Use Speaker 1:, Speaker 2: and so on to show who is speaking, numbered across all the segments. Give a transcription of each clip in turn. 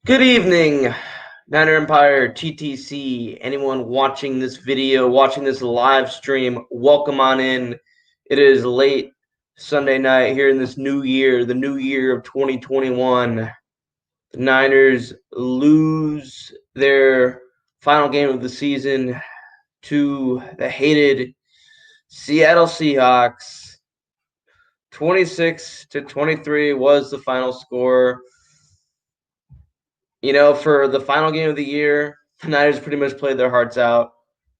Speaker 1: Good evening, Niner Empire, TTC, anyone watching this video, watching this live stream, welcome on in. It is late Sunday night here in this new year, the new year of 2021. The Niners lose their final game of the season to the hated Seattle Seahawks. 26-23 was the final score. For the final game of the year, the Niners pretty much played their hearts out.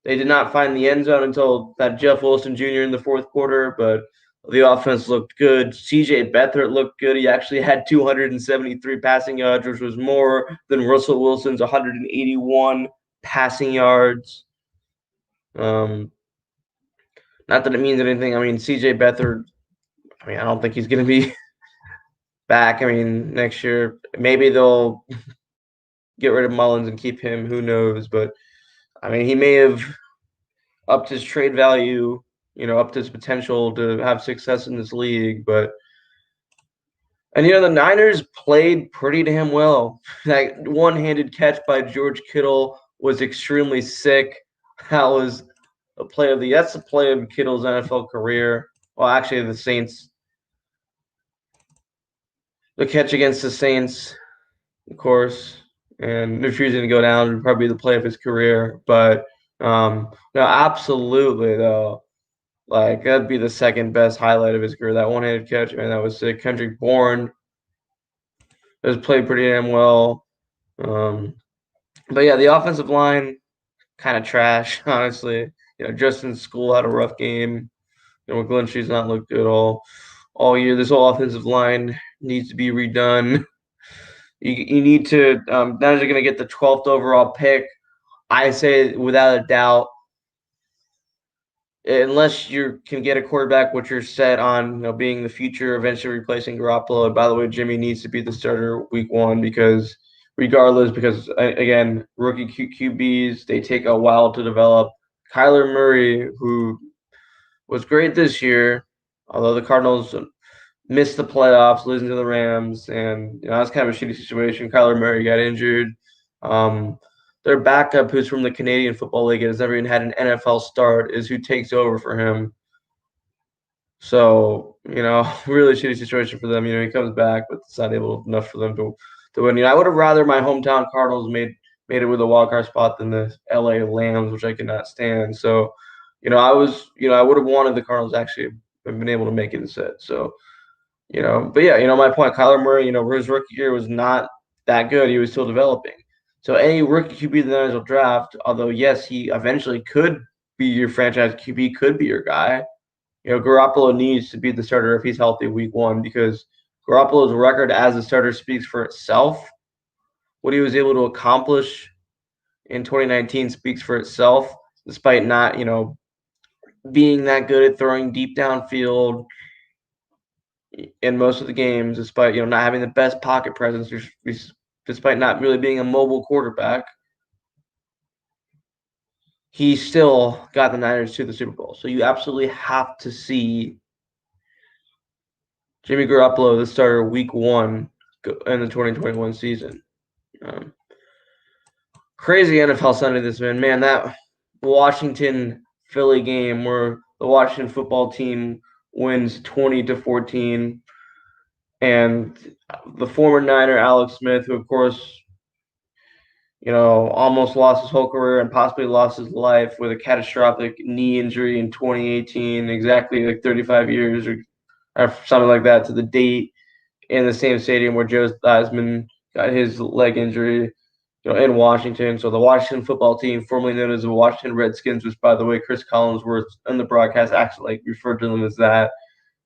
Speaker 1: They did not find the end zone until that Jeff Wilson Jr. in the fourth quarter, but the offense looked good. CJ Beathard looked good. He actually had 273 passing yards, which was more than Russell Wilson's 181 passing yards. Not that it means anything. I mean, CJ Beathard, I don't think he's going to be back. Next year, maybe they'll get rid of Mullins and keep him. Who knows? But he may have upped his trade value, upped his potential to have success in this league. And the Niners played pretty damn well. That one-handed catch by George Kittle was extremely sick. That's the play of Kittle's NFL career. Well, actually, the Saints. The catch against the Saints, of course, and refusing to go down would probably be the play of his career. But no, absolutely though. Like, that'd be the second best highlight of his career. That one-handed catch, man, that was sick. Kendrick Bourne has played pretty damn well. But yeah, the offensive line kind of trash, honestly. Justin School had a rough game. McGlinchey's not looked good all year. This whole offensive line needs to be redone. You need to. Now they're going to get the 12th overall pick. I say without a doubt, unless you can get a quarterback, which you're set on, being the future, eventually replacing Garoppolo. And by the way, Jimmy needs to be the starter week one because again, rookie QBs, they take a while to develop. Kyler Murray, who was great this year, although the Cardinals missed the playoffs, losing to the Rams, and that's kind of a shitty situation. Kyler Murray got injured. Their backup, who's from the Canadian Football League, has never even had an NFL start, is who takes over for him. So, really shitty situation for them. He comes back, but it's not enough for them to win. I would have rather my hometown Cardinals made it with a wildcard spot than the LA Lambs, which I cannot stand. So, I would have wanted the Cardinals actually have been able to make it instead. So, but yeah, my point, Kyler Murray, his rookie year was not that good. He was still developing. So any rookie QB the Niners will draft, although yes, he eventually could be your franchise QB, could be your guy. Garoppolo needs to be the starter if he's healthy week one because Garoppolo's record as a starter speaks for itself. What he was able to accomplish in 2019 speaks for itself, despite not, being that good at throwing deep downfield in most of the games, despite not having the best pocket presence, despite not really being a mobile quarterback. He still got the Niners to the Super Bowl. So you absolutely have to see Jimmy Garoppolo, the starter, week one in the 2021 season. Crazy NFL Sunday this man. That Washington Philly game where the Washington football team wins 20-14, and the former Niner Alex Smith, who of course almost lost his whole career and possibly lost his life with a catastrophic knee injury in 2018, exactly like 35 years or something like that to the date, in the same stadium where Joe Theismann got his leg injury, in Washington. So the Washington football team, formerly known as the Washington Redskins, which, by the way, Chris Collinsworth in the broadcast actually referred to them as that,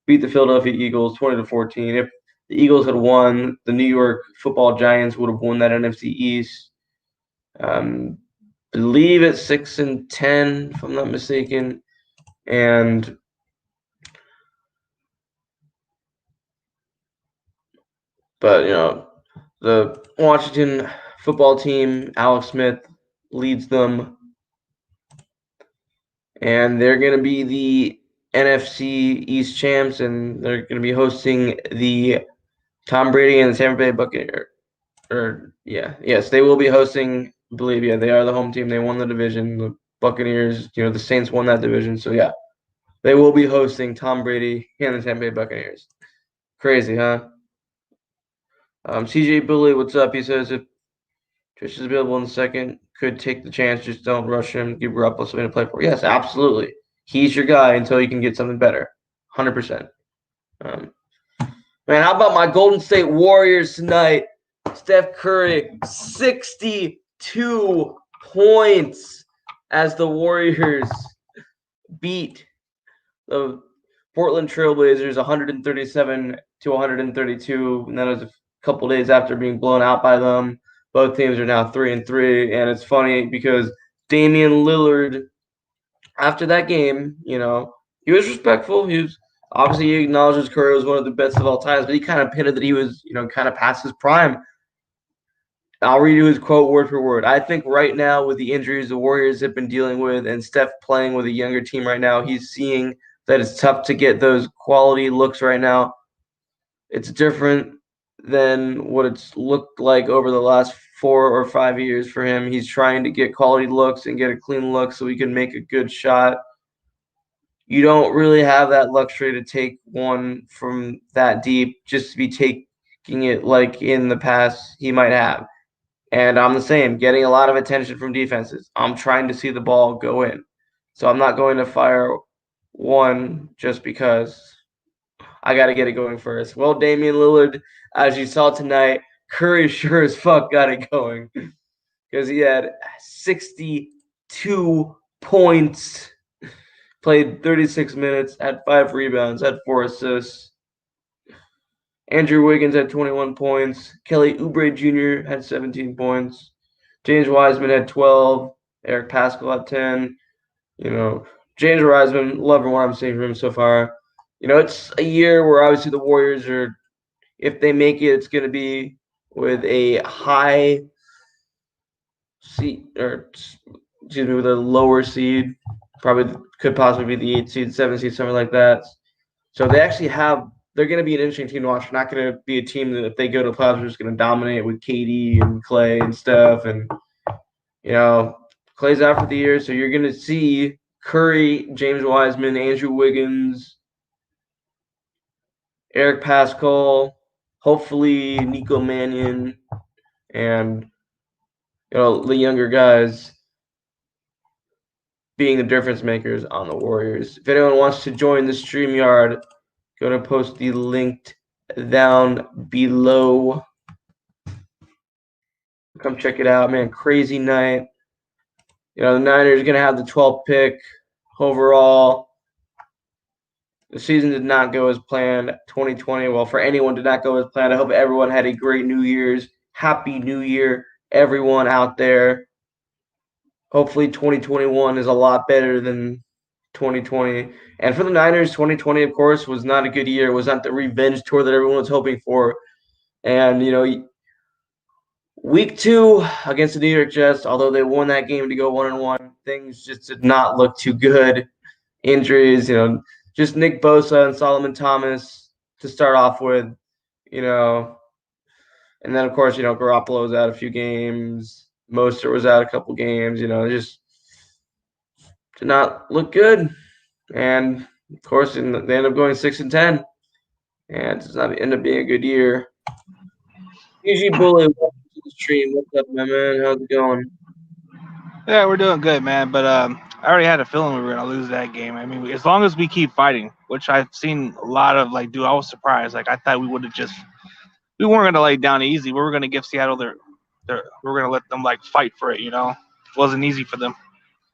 Speaker 1: beat the Philadelphia Eagles 20-14. If the Eagles had won, the New York Football Giants would have won that NFC East. Believe it's 6-10, if I'm not mistaken. But the Washington football team, Alex Smith leads them, and they're going to be the NFC East champs, and they're going to be hosting the Tom Brady and the Tampa Bay Buccaneers. Yes, they will be hosting. I believe, yeah, they are the home team. They won the division. The Buccaneers, the Saints won that division. So yeah, they will be hosting Tom Brady and the Tampa Bay Buccaneers. Crazy, huh? CJ Bully, what's up? He says if Trish is available in the second, could take the chance. Just don't rush him. Give Garoppolo something to play for. Yes, absolutely. He's your guy until you can get something better. 100%. Um, Man, how about my Golden State Warriors tonight? Steph Curry, 62 points as the Warriors beat the Portland Trailblazers 137 to 132. And that was a couple days after being blown out by them. Both teams are now 3-3. And it's funny because Damian Lillard, after that game, he was respectful. He acknowledges Curry was one of the best of all times, but he kind of hinted that he was, kind of past his prime. I'll read you his quote word for word. I think right now, with the injuries the Warriors have been dealing with and Steph playing with a younger team right now, he's seeing that it's tough to get those quality looks right now. It's different than what it's looked like over the last 4 or 5 years for him. He's trying to get quality looks and get a clean look so he can make a good shot. You don't really have that luxury to take one from that deep just to be taking it like in the past he might have. And I'm the same, getting a lot of attention from defenses. I'm trying to see the ball go in. So I'm not going to fire one just because I got to get it going first. Well, Damian Lillard, as you saw tonight, Curry sure as fuck got it going because he had 62 points, played 36 minutes, had 5 rebounds, had 4 assists. Andrew Wiggins had 21 points. Kelly Oubre Jr. had 17 points. James Wiseman had 12. Eric Pascal had 10. James Wiseman, loving what I'm seeing from him so far. It's a year where obviously the Warriors are, if they make it, it's going to be with a high seed, or excuse me, with a lower seed. Probably could possibly be the 8 seed, 7 seed, something like that. So they're going to be an interesting team to watch. They're not going to be a team that if they go to the playoffs, are just going to dominate with KD and Clay and stuff. And, Clay's out for the year. So you're going to see Curry, James Wiseman, Andrew Wiggins, Eric Pascal, hopefully Nico Mannion, and, the younger guys being the difference makers on the Warriors. If anyone wants to join the StreamYard, going to post the link down below. Come check it out, man. Crazy night. The Niners are going to have the 12th pick overall. The season did not go as planned. 2020, well, for anyone, did not go as planned. I hope everyone had a great New Year's. Happy New Year, everyone out there. Hopefully 2021 is a lot better than 2020. And for the Niners, 2020, of course, was not a good year. It was not the revenge tour that everyone was hoping for. And, week 2 against the New York Jets, although they won that game to go 1-1, things just did not look too good. Injuries, just Nick Bosa and Solomon Thomas to start off with, and then, of course, Garoppolo was out a few games. Mostert was out a couple games, just did not look good. And, of course, they end up going 6-10. And it does not end up being a good year. Usually Bully, welcome to the stream. What's up, my man? How's it going?
Speaker 2: Yeah, we're doing good, man. But I already had a feeling we were gonna lose that game. I mean, as long as we keep fighting, which I've seen a lot of, like, dude, I was surprised. Like, I thought we weren't gonna lay down easy. We were gonna give Seattle we were gonna let them like fight for it. It wasn't easy for them.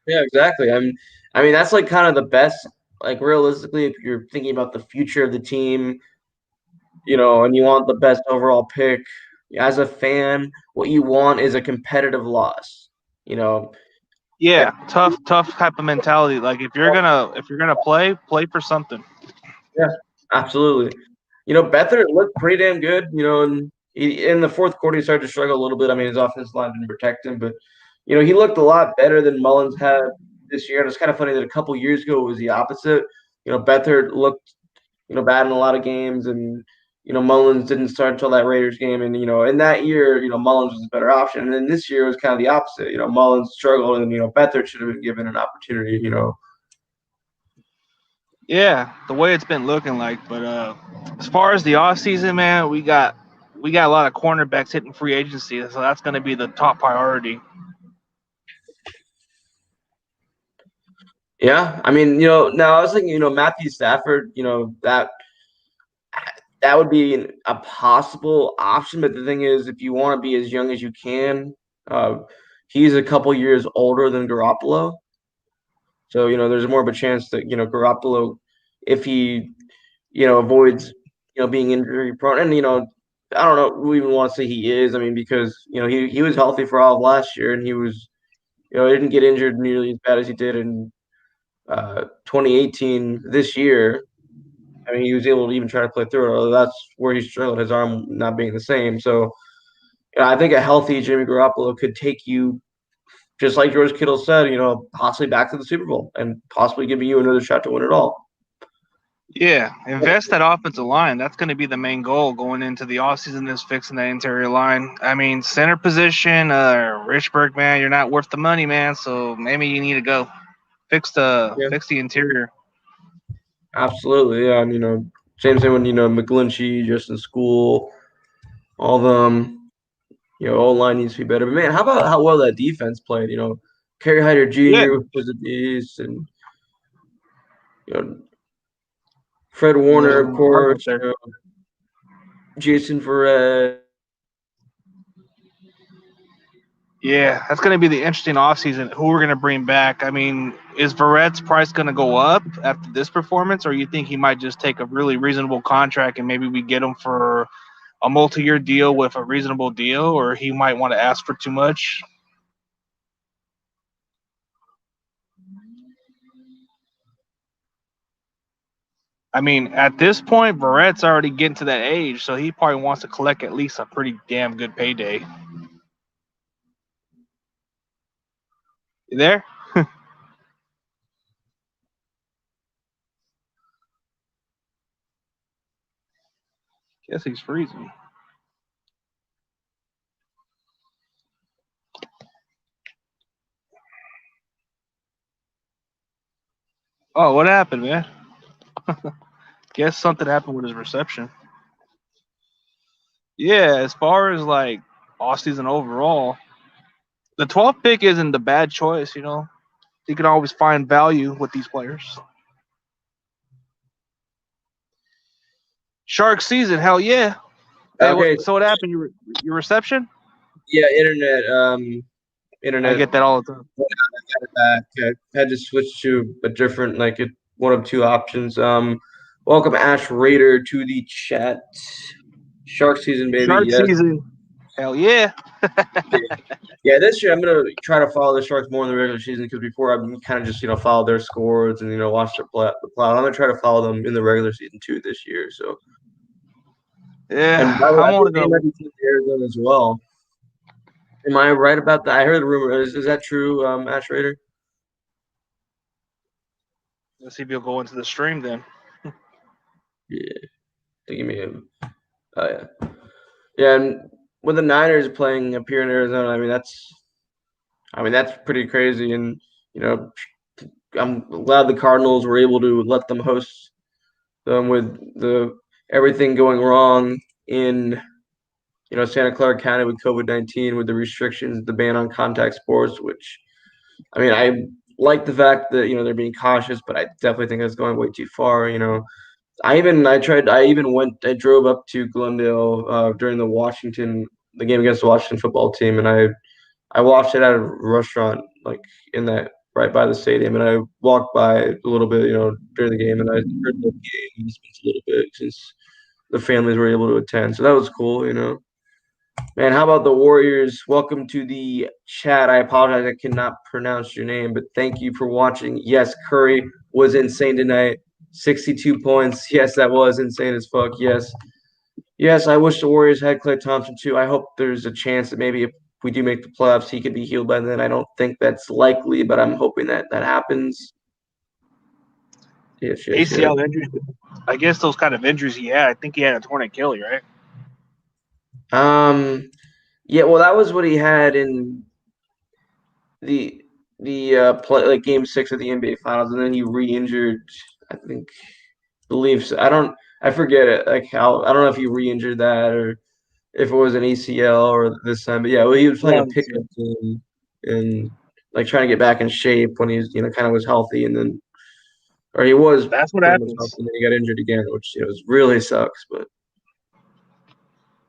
Speaker 1: Yeah, exactly. I mean, that's like kind of the best. Like realistically, if you're thinking about the future of the team, and you want the best overall pick, as a fan, what you want is a competitive loss. You know,
Speaker 2: Yeah, tough type of mentality. Like, if you're gonna play for something.
Speaker 1: yeah, absolutely. Beathard looked pretty damn good. And in the fourth quarter, he started to struggle a little bit. I mean, his offensive line didn't protect him, but he looked a lot better than Mullins had this year. And it's kind of funny that a couple years ago it was the opposite. Beathard looked bad in a lot of games, and Mullins didn't start until that Raiders game, and in that year, Mullins was a better option. And then this year was kind of the opposite. Mullins struggled, and Beathard should have been given an opportunity.
Speaker 2: Yeah, the way it's been looking like. But as far as the off season, man, we got a lot of cornerbacks hitting free agency, so that's going to be the top priority.
Speaker 1: Yeah, I mean, now I was thinking, Matthew Stafford, that would be a possible option. But the thing is, if you want to be as young as you can, uh, he's a couple years older than Garoppolo. So, there's more of a chance that, Garoppolo, if he, avoids, being injury prone. And, I don't know who even want to say he is. I mean, because, he was healthy for all of last year and he was, didn't get injured nearly as bad as he did in 2018 this year. I mean, he was able to even try to play through it, although that's where he struggled, his arm not being the same. So, I think a healthy Jimmy Garoppolo could take you, just like George Kittle said, possibly back to the Super Bowl and possibly giving you another shot to win it all.
Speaker 2: Yeah, invest that offensive line. That's going to be the main goal going into the offseason is fixing that interior line. I mean, center position, Richburg, man, you're not worth the money, man. So maybe you need to go
Speaker 1: Yeah,
Speaker 2: fix the interior.
Speaker 1: absolutely. Yeah, and same thing when McGlinchey, Justin School, all of them. O line needs to be better. But man, how about how well that defense played? Kerry Hyder
Speaker 2: Yeah,
Speaker 1: Jr. was a beast, and you know Fred
Speaker 2: there's
Speaker 1: Warner,
Speaker 2: a
Speaker 1: of
Speaker 2: heart
Speaker 1: course.
Speaker 2: up there.
Speaker 1: Jason Verrett.
Speaker 2: Yeah, that's going to be the interesting offseason. Who we're going to bring back? I mean, is Verrett's price going to go up after this performance, or you think he might just take a really reasonable contract and maybe we get him for a multi-year deal with a reasonable deal, or he might want to ask for too much? I mean, at this point, Verrett's already getting to that age, so he probably wants to collect at least a pretty damn good payday. You there? Guess he's freezing. Oh, what happened, man? Guess something happened with his reception. Yeah, as far as like all season overall, the 12th pick isn't a bad choice. You can always find value with these players. Shark season, hell yeah. Hey,
Speaker 1: Okay,
Speaker 2: so what happened? Your reception?
Speaker 1: yeah, internet.
Speaker 2: I
Speaker 1: Internet
Speaker 2: get that all the time.
Speaker 1: back. I had to switch to a different, like one of two options. Welcome Ash Raider to the chat. Shark season, baby.
Speaker 2: Shark
Speaker 1: Yes.
Speaker 2: season, hell yeah.
Speaker 1: Yeah, this year I'm gonna try to follow the Sharks more in the regular season because before I've kind of just follow their scores and watch their play. I'm gonna try to follow them in the regular season too this year. So, and by
Speaker 2: Yeah,
Speaker 1: the way,
Speaker 2: I'm
Speaker 1: I
Speaker 2: only
Speaker 1: think they
Speaker 2: gonna
Speaker 1: might be coming to Arizona as well. Am I right about that? I heard the rumor. Is that true, Ash Raider?
Speaker 2: let's see if you'll go into the stream then.
Speaker 1: Yeah, give me a. Oh yeah, yeah. And with the Niners playing up here in Arizona, I mean that's pretty crazy. And you know, I'm glad the Cardinals were able to let them host with the everything going wrong in Santa Clara County with COVID-19, with the restrictions, the ban on contact sports. Which I like the fact that they're being cautious, but I definitely think that's going way too far. I drove up to Glendale during the game against the Washington football team, and I watched it at a restaurant like in that right by the stadium, and I walked by a little bit, during the game, and I heard the game and spent a little bit since the families were able to attend, so that was cool. Man, how about the Warriors? Welcome to the chat. I apologize, I cannot pronounce your name, but thank you for watching. Yes, Curry was insane tonight. 62 points. Yes, that was insane as fuck. Yes. Yes, I wish the Warriors had Klay Thompson too. I hope there's a chance that maybe if we do make the playoffs, he could be healed by then. I don't think that's likely, but I'm hoping that happens. Yes, yes, yes.
Speaker 2: ACL injuries. I guess those kind of injuries he had. I think he had a torn Achilles, right?
Speaker 1: Um, yeah, well, that was what he had in the play like game 6 of the NBA Finals, and then he re-injured. I think, believe so. I forget it. Like how I don't know if he re-injured that or if it was an ACL or this time. But yeah, well, he was playing a
Speaker 2: No,
Speaker 1: pickup game and like trying to get back in shape when he's kind of was healthy, and then or he was
Speaker 2: that's what
Speaker 1: pretty much healthy,
Speaker 2: happens.
Speaker 1: and then he got injured again, which really sucks. But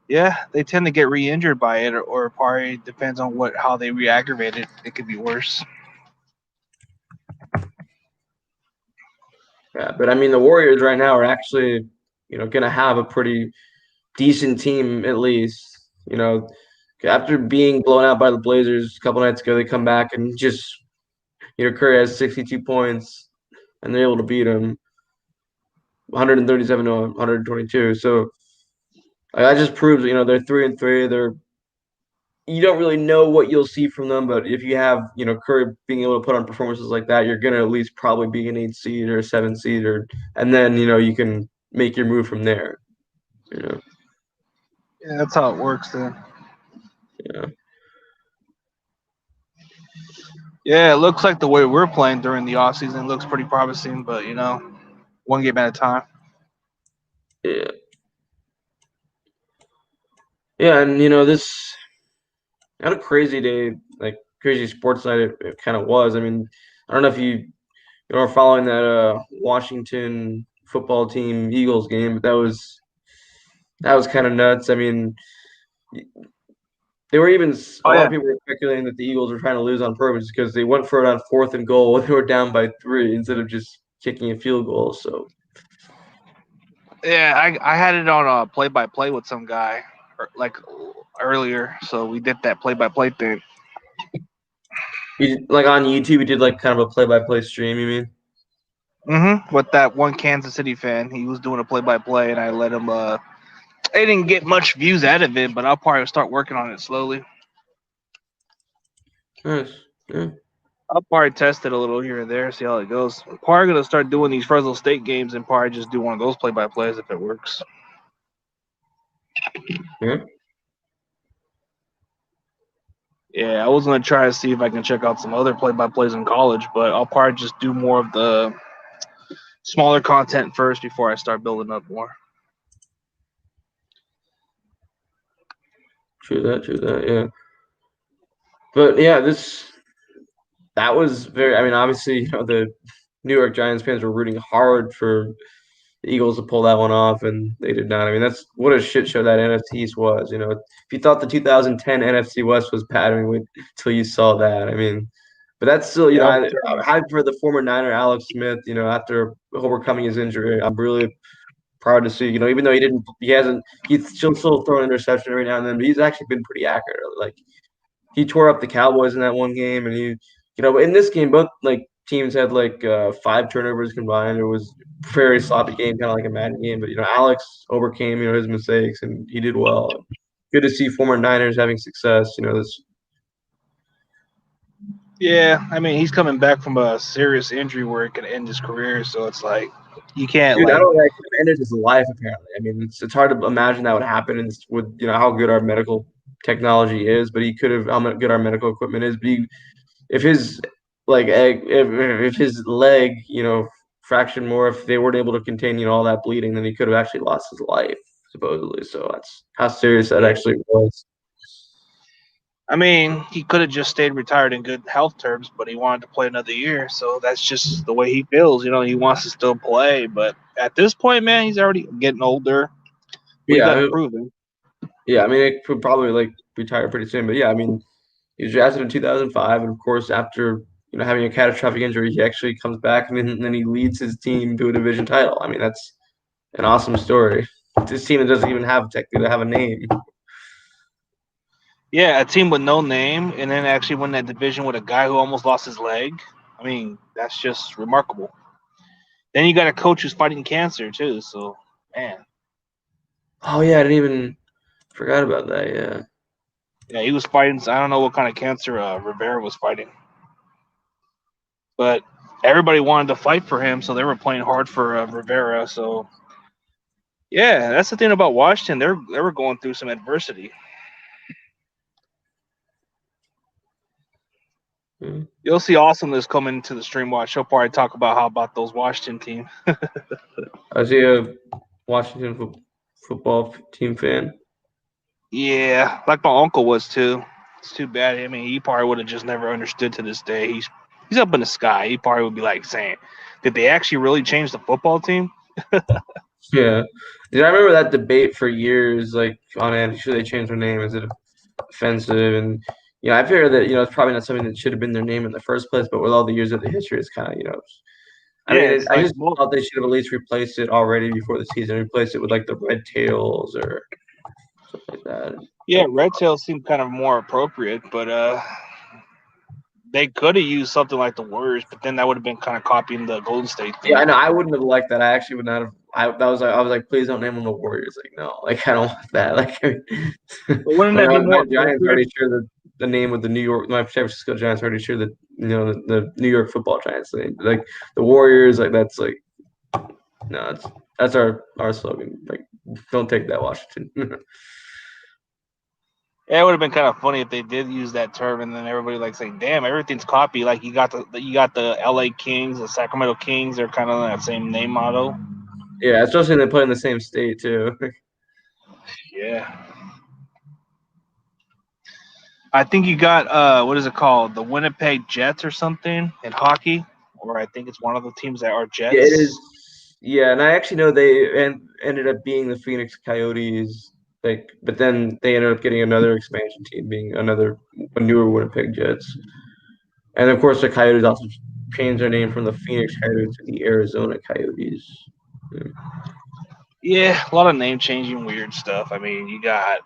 Speaker 2: Yeah, they tend to get re-injured by it, or probably depends on how they re-aggravate it. It could be worse.
Speaker 1: yeah, but I mean, the Warriors right now are actually going to have a pretty decent team at least. After being blown out by the Blazers a couple nights ago, they come back and just Curry has 62 points and they're able to beat him 137 to 122. So that just proves they're 3-3. You don't really know what you'll see from them, but if you have Curry being able to put on performances like that, you're gonna at least probably be an 8 seed or a 7 seed, and then you can make your move from there. You know,
Speaker 2: Yeah, that's how it works then.
Speaker 1: yeah,
Speaker 2: Yeah, it looks like the way we're playing during the off season looks pretty promising, but one game at a time.
Speaker 1: yeah, yeah, and this had a crazy day, like crazy sports night. It kind of was. I mean, I don't know if you are following that Washington football team Eagles game, but that was kind of nuts. I mean, they were even a
Speaker 2: Oh
Speaker 1: lot
Speaker 2: yeah,
Speaker 1: of people were speculating that the Eagles were trying to lose on purpose because they went for it on 4th and goal when they were down by 3 instead of just kicking a field goal. So
Speaker 2: yeah. I had it on a play by play with some guy like earlier, so we did that play by play thing.
Speaker 1: like on YouTube, you did like kind of a play-by-play stream. You mean?
Speaker 2: With that one Kansas City fan, he was doing a play by play, and I let him. I didn't get much views out of it, but I'll probably start working on it slowly.
Speaker 1: Nice. Yeah.
Speaker 2: I'll probably test it a little here and there, see how it goes. I'm probably gonna start doing these Fresno State games and probably just do one of those play by plays if it works.
Speaker 1: Yeah.
Speaker 2: Yeah, I was gonna try to see if I can check out some other play by plays in college, but I'll probably just do more of the smaller content first before I start building up more.
Speaker 1: True that. True that. Yeah. But yeah, that was very. I mean, obviously, the New York Giants fans were rooting hard for the Eagles to pull that one off, and they did not. I mean, that's what a shit show that NFC East was. If you thought the 2010 NFC West was bad, I mean, wait till you saw that. I mean, but that's still,
Speaker 2: Yeah,
Speaker 1: I'm hyped for the former Niner Alex Smith. After overcoming his injury, I'm really proud to see. Even though he's still throwing interception every now and then, but he's actually been pretty accurate. Like he tore up the Cowboys in that one game, and in this game, both like teams had like 5 turnovers combined. It was a very sloppy game, kind of like a Madden game. But Alex overcame his mistakes, and he did well. Good to see former Niners having success. This
Speaker 2: yeah. I mean, he's coming back from a serious injury where it could end his career, so it's like you can't
Speaker 1: dude, not
Speaker 2: like.
Speaker 1: only that, he ended his life. Apparently, I mean, it's hard to imagine that would happen, and with how good our medical technology is. But he could have how good our medical equipment is. But if his if his leg fractured more, if they weren't able to contain all that bleeding, then he could have actually lost his life supposedly. So that's how serious that
Speaker 2: Yeah.
Speaker 1: actually was.
Speaker 2: I mean, he could have just stayed retired in good health terms, but he wanted to play another year, so that's just the way he feels. He wants to still play, but at this point, man, he's already getting older. What you got to
Speaker 1: Yeah,
Speaker 2: prove him?
Speaker 1: yeah. I mean, it could probably retire pretty soon, but yeah, I mean, he was drafted in 2005, and of course, after having a catastrophic injury, he actually comes back and then he leads his team to a division title. I mean, that's an awesome story. This team that doesn't even technically have a name.
Speaker 2: Yeah, a team with no name, and then actually win that division with a guy who almost lost his leg. I mean, that's just remarkable. Then you got a coach who's fighting cancer too. So, man,
Speaker 1: Oh yeah, I didn't even forgot about that. Yeah.
Speaker 2: yeah, he was fighting. I don't know what kind of cancer Rivera was fighting, but everybody wanted to fight for him, so they were playing hard for Rivera. So yeah, that's the thing about Washington. They were going through some adversity.
Speaker 1: Mm.
Speaker 2: You'll see awesomeness coming to the stream watch. She'll probably talk about how about those Washington team.
Speaker 1: I see a Washington football team fan.
Speaker 2: Yeah, like my uncle was too. It's too bad. I mean, he probably would have just never understood to this day. He's up in the sky. He probably would be like saying, "Did they actually really change the football team?"
Speaker 1: Yeah. Did I remember that debate for years, like on it, should they change their name? Is it offensive? And I figured that, it's probably not something that should have been their name in the first place, but with all the years of the history, it's kind of, I
Speaker 2: Yeah,
Speaker 1: mean,
Speaker 2: it's
Speaker 1: I
Speaker 2: like
Speaker 1: just thought they should have at least replaced it already before the season, replaced it with like the Red Tails or something like that.
Speaker 2: yeah, Red Tails seemed kind of more appropriate, but they could have used something like the Warriors, but then that would have been kind of copying the Golden State
Speaker 1: Yeah,
Speaker 2: thing.
Speaker 1: I know. I wouldn't have liked that. I actually would not have. I was like, please don't name them the Warriors. Like, no, like I don't want that. Like,
Speaker 2: But wouldn't
Speaker 1: like
Speaker 2: that be
Speaker 1: my
Speaker 2: more
Speaker 1: Giants
Speaker 2: appropriate?
Speaker 1: already sure that the name of the my San Francisco Giants already sure that the New York Football Giants name. Like the Warriors, like that's like no, that's our slogan. Like, don't take that, Washington.
Speaker 2: Yeah, it would have been kind of funny if they did use that term, and then everybody like saying, "Damn, everything's copy." Like you got the L.A. Kings, the Sacramento Kings. They're kind of that same name motto.
Speaker 1: Yeah, especially they play in the same state too.
Speaker 2: Yeah. I think you got what is it called? The Winnipeg Jets or something in hockey, or I think it's one of the teams that are
Speaker 1: Yeah, it
Speaker 2: Jets.
Speaker 1: is. Yeah, and I actually know they ended up being the Phoenix Coyotes. Like, but then they ended up getting another expansion team, being a newer Winnipeg Jets. And of course, the Coyotes also changed their name from the Phoenix Coyotes to the Arizona Coyotes. Yeah.
Speaker 2: Yeah, a lot of name changing weird stuff. I mean, you got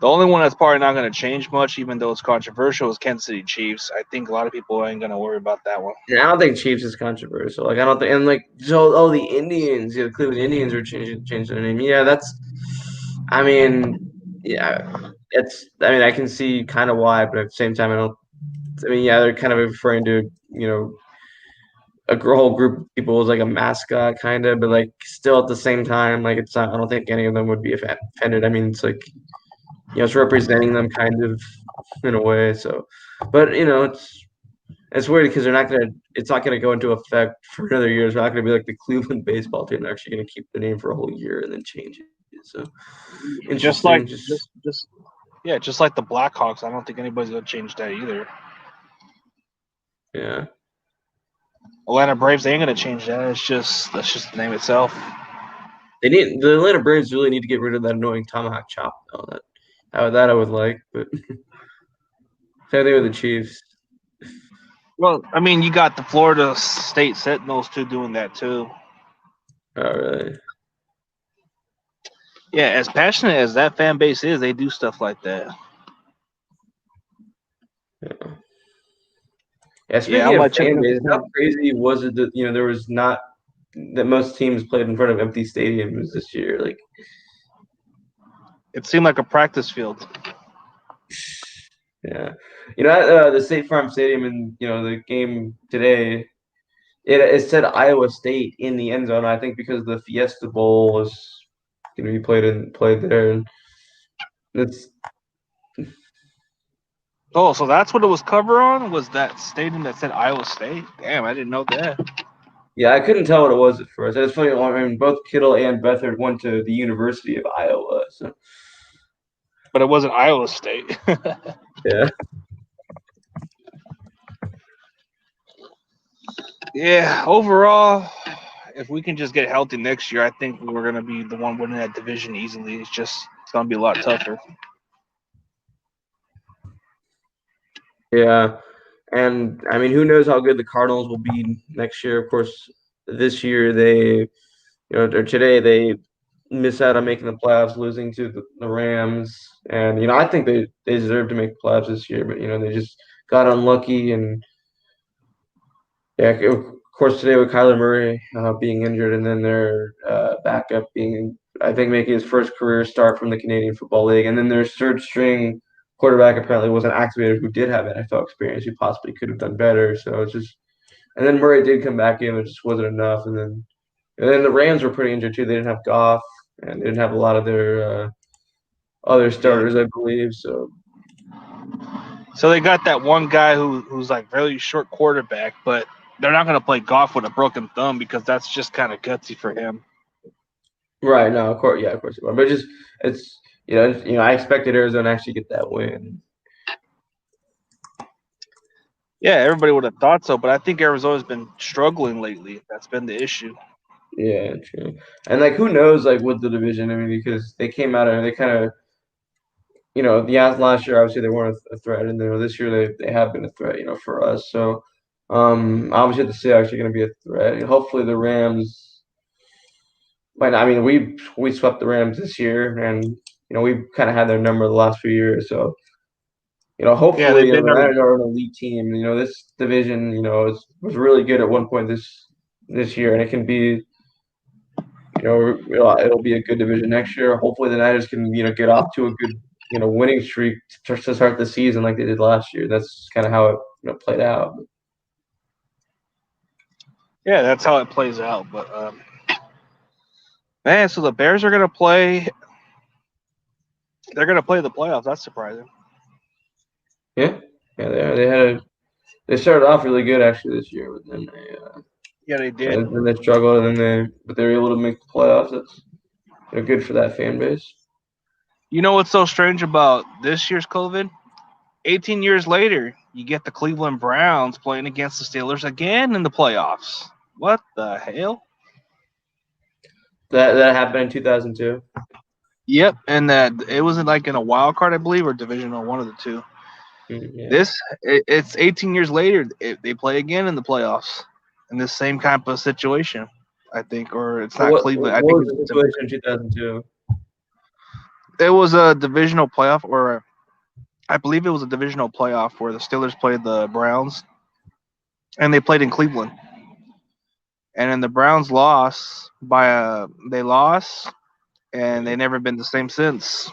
Speaker 2: the only one that's probably not going to change much, even though it's controversial, is Kansas City Chiefs. I think a lot of people ain't going to worry about that one.
Speaker 1: And I don't think Chiefs is controversial. Like, I don't think, and like, so, oh, the Indians, the Cleveland Indians are changing their name. Yeah, I mean, yeah, I can see kind of why, but at the same time, yeah, they're kind of referring to, a whole group of people as like a mascot, kind of, but like still at the same time, like it's not. I don't think any of them would be offended. I mean, it's like it's representing them kind of in a way. So, but it's weird because they're not gonna. It's not gonna go into effect for another year. It's not gonna be like the Cleveland baseball team. They're actually gonna keep the name for a whole year and then change it. So
Speaker 2: Just like
Speaker 1: interesting.
Speaker 2: just yeah, just like the Blackhawks. I don't think anybody's going to change that either.
Speaker 1: Yeah.
Speaker 2: Atlanta Braves, they ain't going to change that. That's just the name itself.
Speaker 1: The Atlanta Braves really need to get rid of that annoying tomahawk chop though. That I would like, but same thing with the Chiefs.
Speaker 2: Well, I mean, you got the Florida State Sentinels too doing that too.
Speaker 1: Oh, really?
Speaker 2: Yeah, as passionate as that fan base is, they do stuff like that.
Speaker 1: Yeah. Yeah,
Speaker 2: Yeah, I
Speaker 1: speaking of
Speaker 2: might check
Speaker 1: fan
Speaker 2: them
Speaker 1: base, how
Speaker 2: out.
Speaker 1: crazy was it that there was not that most teams played in front of empty stadiums this year? Like,
Speaker 2: It seemed like a practice field.
Speaker 1: yeah, the State Farm Stadium in the game today, it said Iowa State in the end zone. I think because the Fiesta Bowl was going to be played there, and it's
Speaker 2: Oh, so that's what it was cover on? Was that stadium that said Iowa State? Damn, I didn't know that.
Speaker 1: yeah, I couldn't tell what it was at first. It's funny. I mean, both Kittle and Beathard went to the University of Iowa, so
Speaker 2: But it wasn't Iowa State.
Speaker 1: yeah.
Speaker 2: Yeah, overall, if we can just get healthy next year, I think we're going to be the one winning that division easily. It's going to be a lot tougher.
Speaker 1: Yeah. And I mean, who knows how good the Cardinals will be next year? Of course, this year or today they miss out on making the playoffs, losing to the Rams. And I think they deserve to make the playoffs this year, but they just got unlucky. And yeah, of course, today with Kyler Murray being injured, and then their backup being, I think, making his first career start from the Canadian Football League, and then their third string quarterback apparently wasn't activated, who did have NFL experience, who possibly could have done better. So it's just And then Murray did come back in, but it just wasn't enough. And then the Rams were pretty injured too. They didn't have Goff and they didn't have a lot of their other
Speaker 2: Yeah.
Speaker 1: starters, I believe. So
Speaker 2: So they got that one guy who's like very short quarterback, but they're not going to play golf with a broken thumb because that's just kind of gutsy for him.
Speaker 1: right now, of course, yeah, of course, but just it's I expected Arizona to actually get that win.
Speaker 2: Yeah, everybody would have thought so, but I think Arizona's been struggling lately. That's been the issue.
Speaker 1: Yeah, true. And like, who knows, like with the division? I mean, because they came out and they kind of, the last year obviously they weren't a threat, and this year they have been a threat, for us. So, obviously the Seahawks are going to be a threat. And hopefully the Rams. But I mean, we swept the Rams this year, and we've kind of had their number the last few years. So,
Speaker 2: Yeah,
Speaker 1: hopefully,
Speaker 2: they've been
Speaker 1: the
Speaker 2: our
Speaker 1: Niners are an elite team. This division, was really good at one point this year, and it can be. It'll be a good division next year. Hopefully, the Niners can get off to a good winning streak to start the season like they did last year. That's kind of how it played out.
Speaker 2: yeah, that's how it plays out. But man, so the Bears are going to play. They're going to play the playoffs. That's surprising.
Speaker 1: Yeah, yeah, they started off really good actually this year, but then
Speaker 2: Yeah, they did.
Speaker 1: they struggled, and but they were able to make the playoffs. That's good for that fan base.
Speaker 2: You know what's so strange about this year's COVID? 18 years later, you get the Cleveland Browns playing against the Steelers again in the playoffs. What the hell?
Speaker 1: That happened in 2002.
Speaker 2: Yep, and that it wasn't like in a wild card, I believe, or divisional, one of the two.
Speaker 1: Yeah.
Speaker 2: It's 18 years later. They play again in the playoffs in this same kind of situation, I think, or it's
Speaker 1: So
Speaker 2: not
Speaker 1: what
Speaker 2: Cleveland. I think
Speaker 1: was the situation in 2002?
Speaker 2: it was a divisional playoff, or I believe it was a divisional playoff where the Steelers played the Browns, and they played in Cleveland, and then the Browns lost by they lost, and they never been the same since.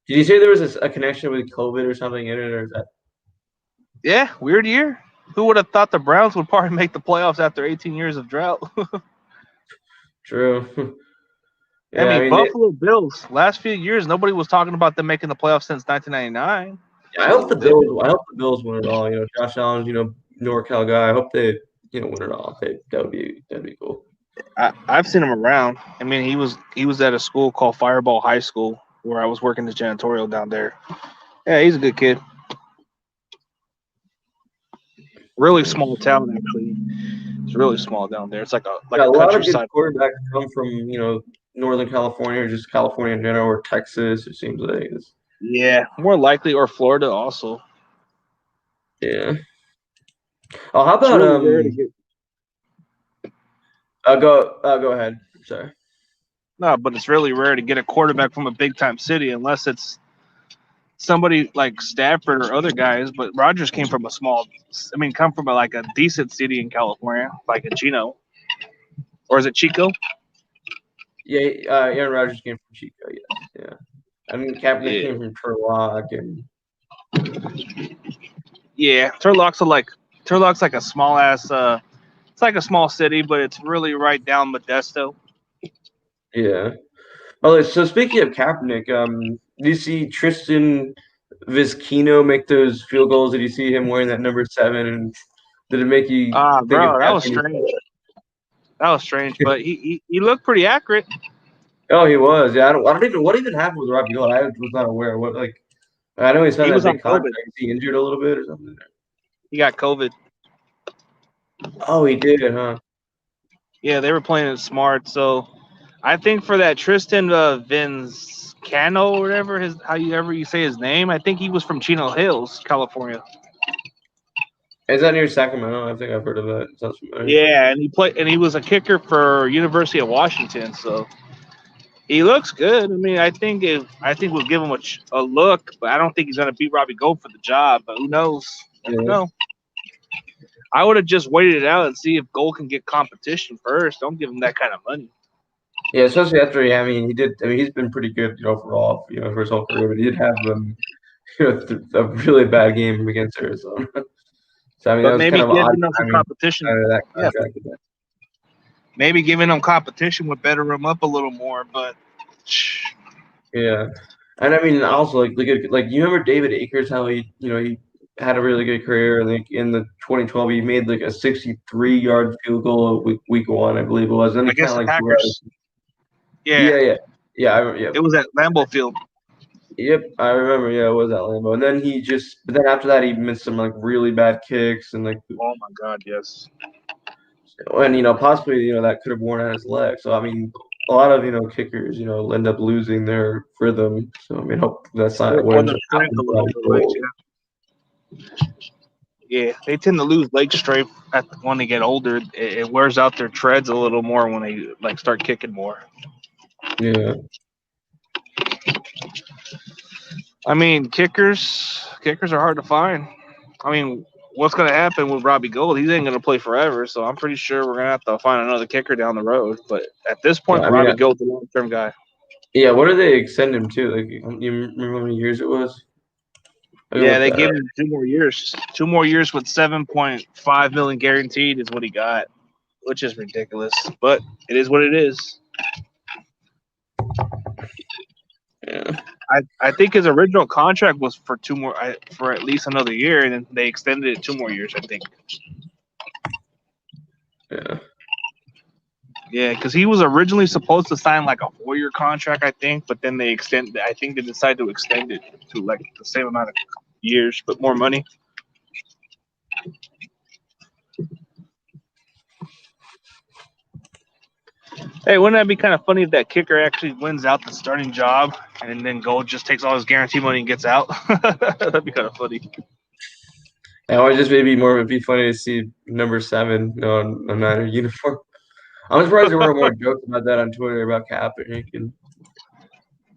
Speaker 1: Did you say there was a connection with COVID or something in it, or is that
Speaker 2: Yeah, weird year. Who would have thought the Browns would probably make the playoffs after 18 years of drought?
Speaker 1: true?
Speaker 2: I
Speaker 1: Yeah, I
Speaker 2: mean,
Speaker 1: mean,
Speaker 2: Buffalo Bills. Last few years, nobody was talking about them making the playoffs since 1999.
Speaker 1: I hope the
Speaker 2: They've
Speaker 1: Bills.
Speaker 2: been,
Speaker 1: I hope the Bills win it all. Josh Allen's, NorCal guy. I hope they, win it all. That'd be cool.
Speaker 2: I've seen him around. I mean, he was at a school called Fireball High School where I was working the janitorial down there. Yeah, he's a good kid. Really small town, actually. It's really small down there. It's like a
Speaker 1: Yeah, a lot of good
Speaker 2: countryside.
Speaker 1: quarterbacks come from Northern California or just California in general, or Texas. It seems like
Speaker 2: Yeah, more likely, or Florida also.
Speaker 1: yeah. Oh, how
Speaker 2: It's
Speaker 1: about
Speaker 2: really rare to get.
Speaker 1: go ahead. Sorry.
Speaker 2: No, but it's really rare to get a quarterback from a big time city unless it's somebody like Stafford or other guys. But Rodgers came from a small. I mean, come from like a decent city in California, like a Chino, or is it Chico?
Speaker 1: Yeah, Aaron Rodgers came from Chico. Yes, yeah. I mean, Kaepernick
Speaker 2: Yeah,
Speaker 1: came from Turlock, and
Speaker 2: yeah. Turlock's like a small ass. It's like a small city, but it's really right down Modesto.
Speaker 1: yeah. Oh, so speaking of Kaepernick, do you see Tristan Vizquino make those field goals? Did you see him wearing that number 7? And did it make you
Speaker 2: Ah,
Speaker 1: think of
Speaker 2: bro, that was
Speaker 1: Kaepernick?
Speaker 2: strange. That was strange, but he looked pretty accurate.
Speaker 1: Oh, he was. Yeah, I don't even what even happened with Robbie Gold. I was not aware. What I know he signed
Speaker 2: He
Speaker 1: that
Speaker 2: was on
Speaker 1: big contract.
Speaker 2: COVID.
Speaker 1: Is he injured a little bit or something?
Speaker 2: He got COVID.
Speaker 1: Oh, he did, huh?
Speaker 2: Yeah, they were playing it smart. So I think for that Tristan Vincano or whatever his how you ever you say his name, I think he was from Chino Hills, California.
Speaker 1: Is that near Sacramento? I think I've heard of that. Sounds familiar.
Speaker 2: Yeah, and he was a kicker for University of Washington. So he looks good. I mean, I think we'll give him a look, but I don't think he's gonna beat Robbie Gold for the job. But who knows? Never
Speaker 1: Yeah.
Speaker 2: know. I would have just waited it out and see if Gold can get competition first. Don't give him that kind of money.
Speaker 1: Yeah, especially after I mean, he did. I mean, he's been pretty good, overall, for his whole career. But he did have a really bad game against Arizona. So I mean, that
Speaker 2: But
Speaker 1: was kind
Speaker 2: maybe
Speaker 1: of odd
Speaker 2: giving them some
Speaker 1: timing
Speaker 2: competition.
Speaker 1: that
Speaker 2: Yeah,
Speaker 1: contract.
Speaker 2: maybe giving them competition would better them up a little more. But
Speaker 1: Yeah, and I mean also like you remember David Akers, how he had a really good career. I think in the 2012 he made like a 63-yard field goal week one, I believe it was. And he kind
Speaker 2: against
Speaker 1: of
Speaker 2: the
Speaker 1: like blew out.
Speaker 2: Packers, yeah,
Speaker 1: Yeah.
Speaker 2: it was at Lambeau Field.
Speaker 1: Yep, I remember. Yeah, it was at Lambeau. And then but then after that he missed some like really bad kicks and like
Speaker 2: Oh my God, yes.
Speaker 1: and possibly that could have worn out his leg. So I mean, a lot of kickers end up losing their rhythm. So I mean, hope that's not what
Speaker 2: Or
Speaker 1: ends
Speaker 2: their
Speaker 1: up
Speaker 2: strength a
Speaker 1: happening.
Speaker 2: little bit, right? Yeah, they tend to lose leg strength when they get older. It wears out their treads a little more when they like start kicking more.
Speaker 1: Yeah.
Speaker 2: I mean, kickers are hard to find. I mean, what's going to happen with Robbie Gold? He ain't going to play forever, so I'm pretty sure we're going to have to find another kicker down the road. But at this
Speaker 1: Yeah,
Speaker 2: point,
Speaker 1: I mean,
Speaker 2: Robbie Gold's a long-term guy.
Speaker 1: yeah. What did they extend him to? Like, you remember how many years it was? I can
Speaker 2: Yeah,
Speaker 1: look
Speaker 2: they
Speaker 1: that
Speaker 2: gave
Speaker 1: up.
Speaker 2: him 2 more years. 2 more years with 7.5 million guaranteed is what he got, which is ridiculous. But it is what it is.
Speaker 1: Yeah.
Speaker 2: I think his original contract was for for at least another year, and then they extended it 2 more years. I think.
Speaker 1: Yeah.
Speaker 2: Yeah, because he was originally supposed to sign like a 4-year contract, I think, but then they extend. I think they decided to extend it to like the same amount of years, but more money. Hey, wouldn't that be kind of funny if that kicker actually wins out the starting job, and then Gold just takes all his guarantee money and gets out? That'd be kind of funny.
Speaker 1: And it would just maybe more. It'd be funny to see number 7 on a Niner uniform. I'm surprised there weren't more jokes about that on Twitter about Kaepernick. And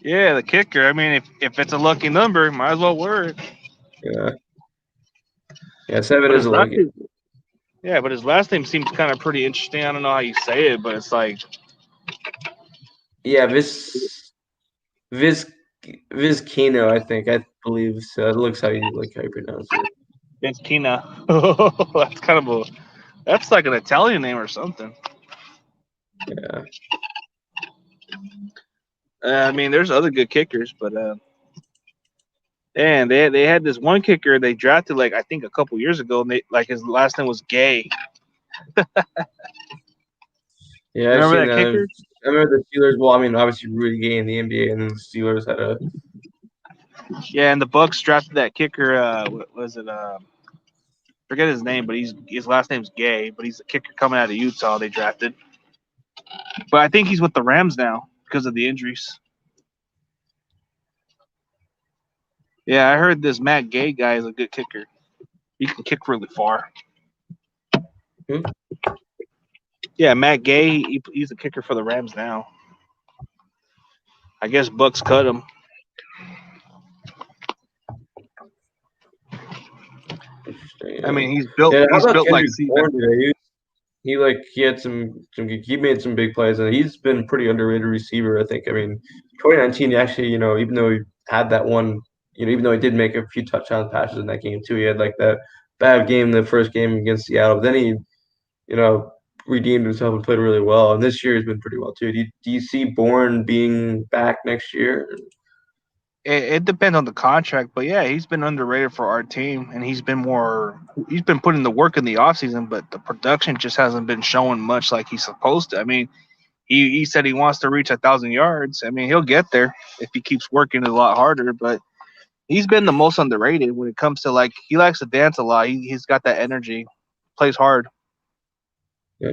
Speaker 2: Yeah, the kicker. I mean, if it's a lucky number, might as well wear it.
Speaker 1: yeah, yeah, 7
Speaker 2: But
Speaker 1: is
Speaker 2: his
Speaker 1: a
Speaker 2: last
Speaker 1: lucky.
Speaker 2: name, yeah, but his last name seems kind of pretty interesting. I don't know how you say it, but it's like
Speaker 1: Yeah, Viz Vizquino, I believe so. It looks how you pronounce it.
Speaker 2: it's Kina. That's kind of that's like an Italian name or something.
Speaker 1: Yeah.
Speaker 2: I mean, there's other good kickers, but and they had this one kicker they drafted like I think a couple years ago, and they like his last name was Gay.
Speaker 1: Yeah, I've
Speaker 2: Remember
Speaker 1: seen
Speaker 2: that
Speaker 1: that.
Speaker 2: kicker?
Speaker 1: I remember the Steelers. Well, I mean, obviously Rudy Gay in the NBA, and then the Steelers had a.
Speaker 2: Yeah, and the Bucks drafted that kicker. What was it? Forget his name, but his last name's Gay, but he's a kicker coming out of Utah. They drafted, but I think he's with the Rams now because of the injuries. Yeah, I heard this Matt Gay guy is a good kicker. He can kick really far.
Speaker 1: Hmm?
Speaker 2: Yeah, Matt Gay, he's a kicker for the Rams now. I guess Bucks cut him.
Speaker 1: Interesting.
Speaker 2: I
Speaker 1: Yeah.
Speaker 2: mean, he's built.
Speaker 1: Yeah. How
Speaker 2: He's
Speaker 1: about
Speaker 2: built like
Speaker 1: Kendrick
Speaker 2: Steven.
Speaker 1: Bourne today? He had some he made some big plays, and he's been a pretty underrated receiver. I think. I mean, 2019 he actually even though he had that one even though he did make a few touchdown passes in that game too, he had like that bad game the first game against Seattle. But then he you know redeemed himself and played really well. And this year he's been pretty well too. Do you see Bourne being back next year?
Speaker 2: It depends on the contract, but yeah, he's been underrated for our team, and he's been putting the work in the offseason, but the production just hasn't been showing much like he's supposed to. I mean, he said he wants to reach 1,000 yards. I mean, he'll get there if he keeps working a lot harder, but he's been the most underrated when it comes to like he likes to dance a lot. He's got that energy, plays hard.
Speaker 1: Yeah.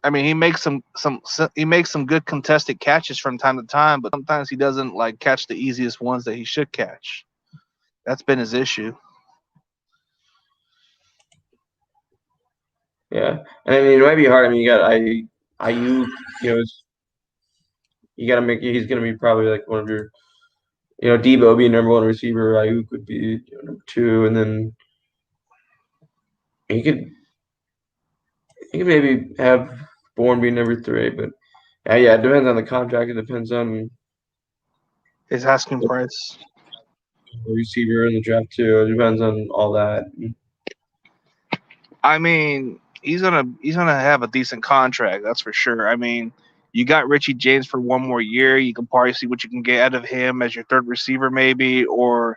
Speaker 2: I mean, he makes some good contested catches from time to time, but sometimes he doesn't like catch the easiest ones that he should catch. That's been his issue.
Speaker 1: Yeah, and I mean it might be hard. I mean you got IU, you got to make he's going to be probably like one of your Debo being number 1 receiver. Ayuk would be number 2, and then he could maybe have Bourne be number 3. But yeah, it depends on the contract. It depends on
Speaker 2: His asking price.
Speaker 1: receiver in the draft too. It depends on all that.
Speaker 2: I mean, he's gonna have a decent contract, that's for sure. I mean, you got Richie James for one more year. You can probably see what you can get out of him as your third receiver, maybe. Or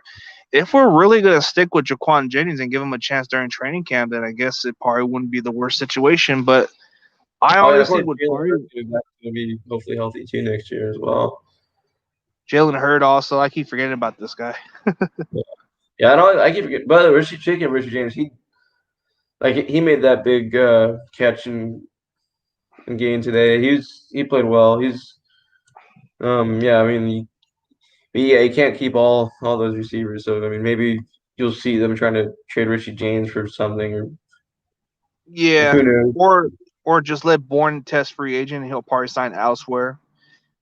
Speaker 2: if we're really gonna stick with Jaquan Jennings and give him a chance during training camp, then I guess it probably wouldn't be the worst situation. But I
Speaker 1: Oh yeah, of
Speaker 2: honestly
Speaker 1: course,
Speaker 2: would
Speaker 1: Jalen
Speaker 2: probably
Speaker 1: Hurts is gonna be hopefully healthy too next year as well.
Speaker 2: Jalen Hurd also. I keep forgetting about this guy.
Speaker 1: Yeah, yeah. I don't. I keep forgetting. By the way, Richie James, he made that big catch and gain today. He played well. Yeah. I mean, yeah, he can't keep all those receivers. So I mean, maybe you'll see them trying to trade Richie James for something, or
Speaker 2: Yeah,
Speaker 1: who knows?
Speaker 2: or just let Bourne test free agent. And he'll probably sign elsewhere.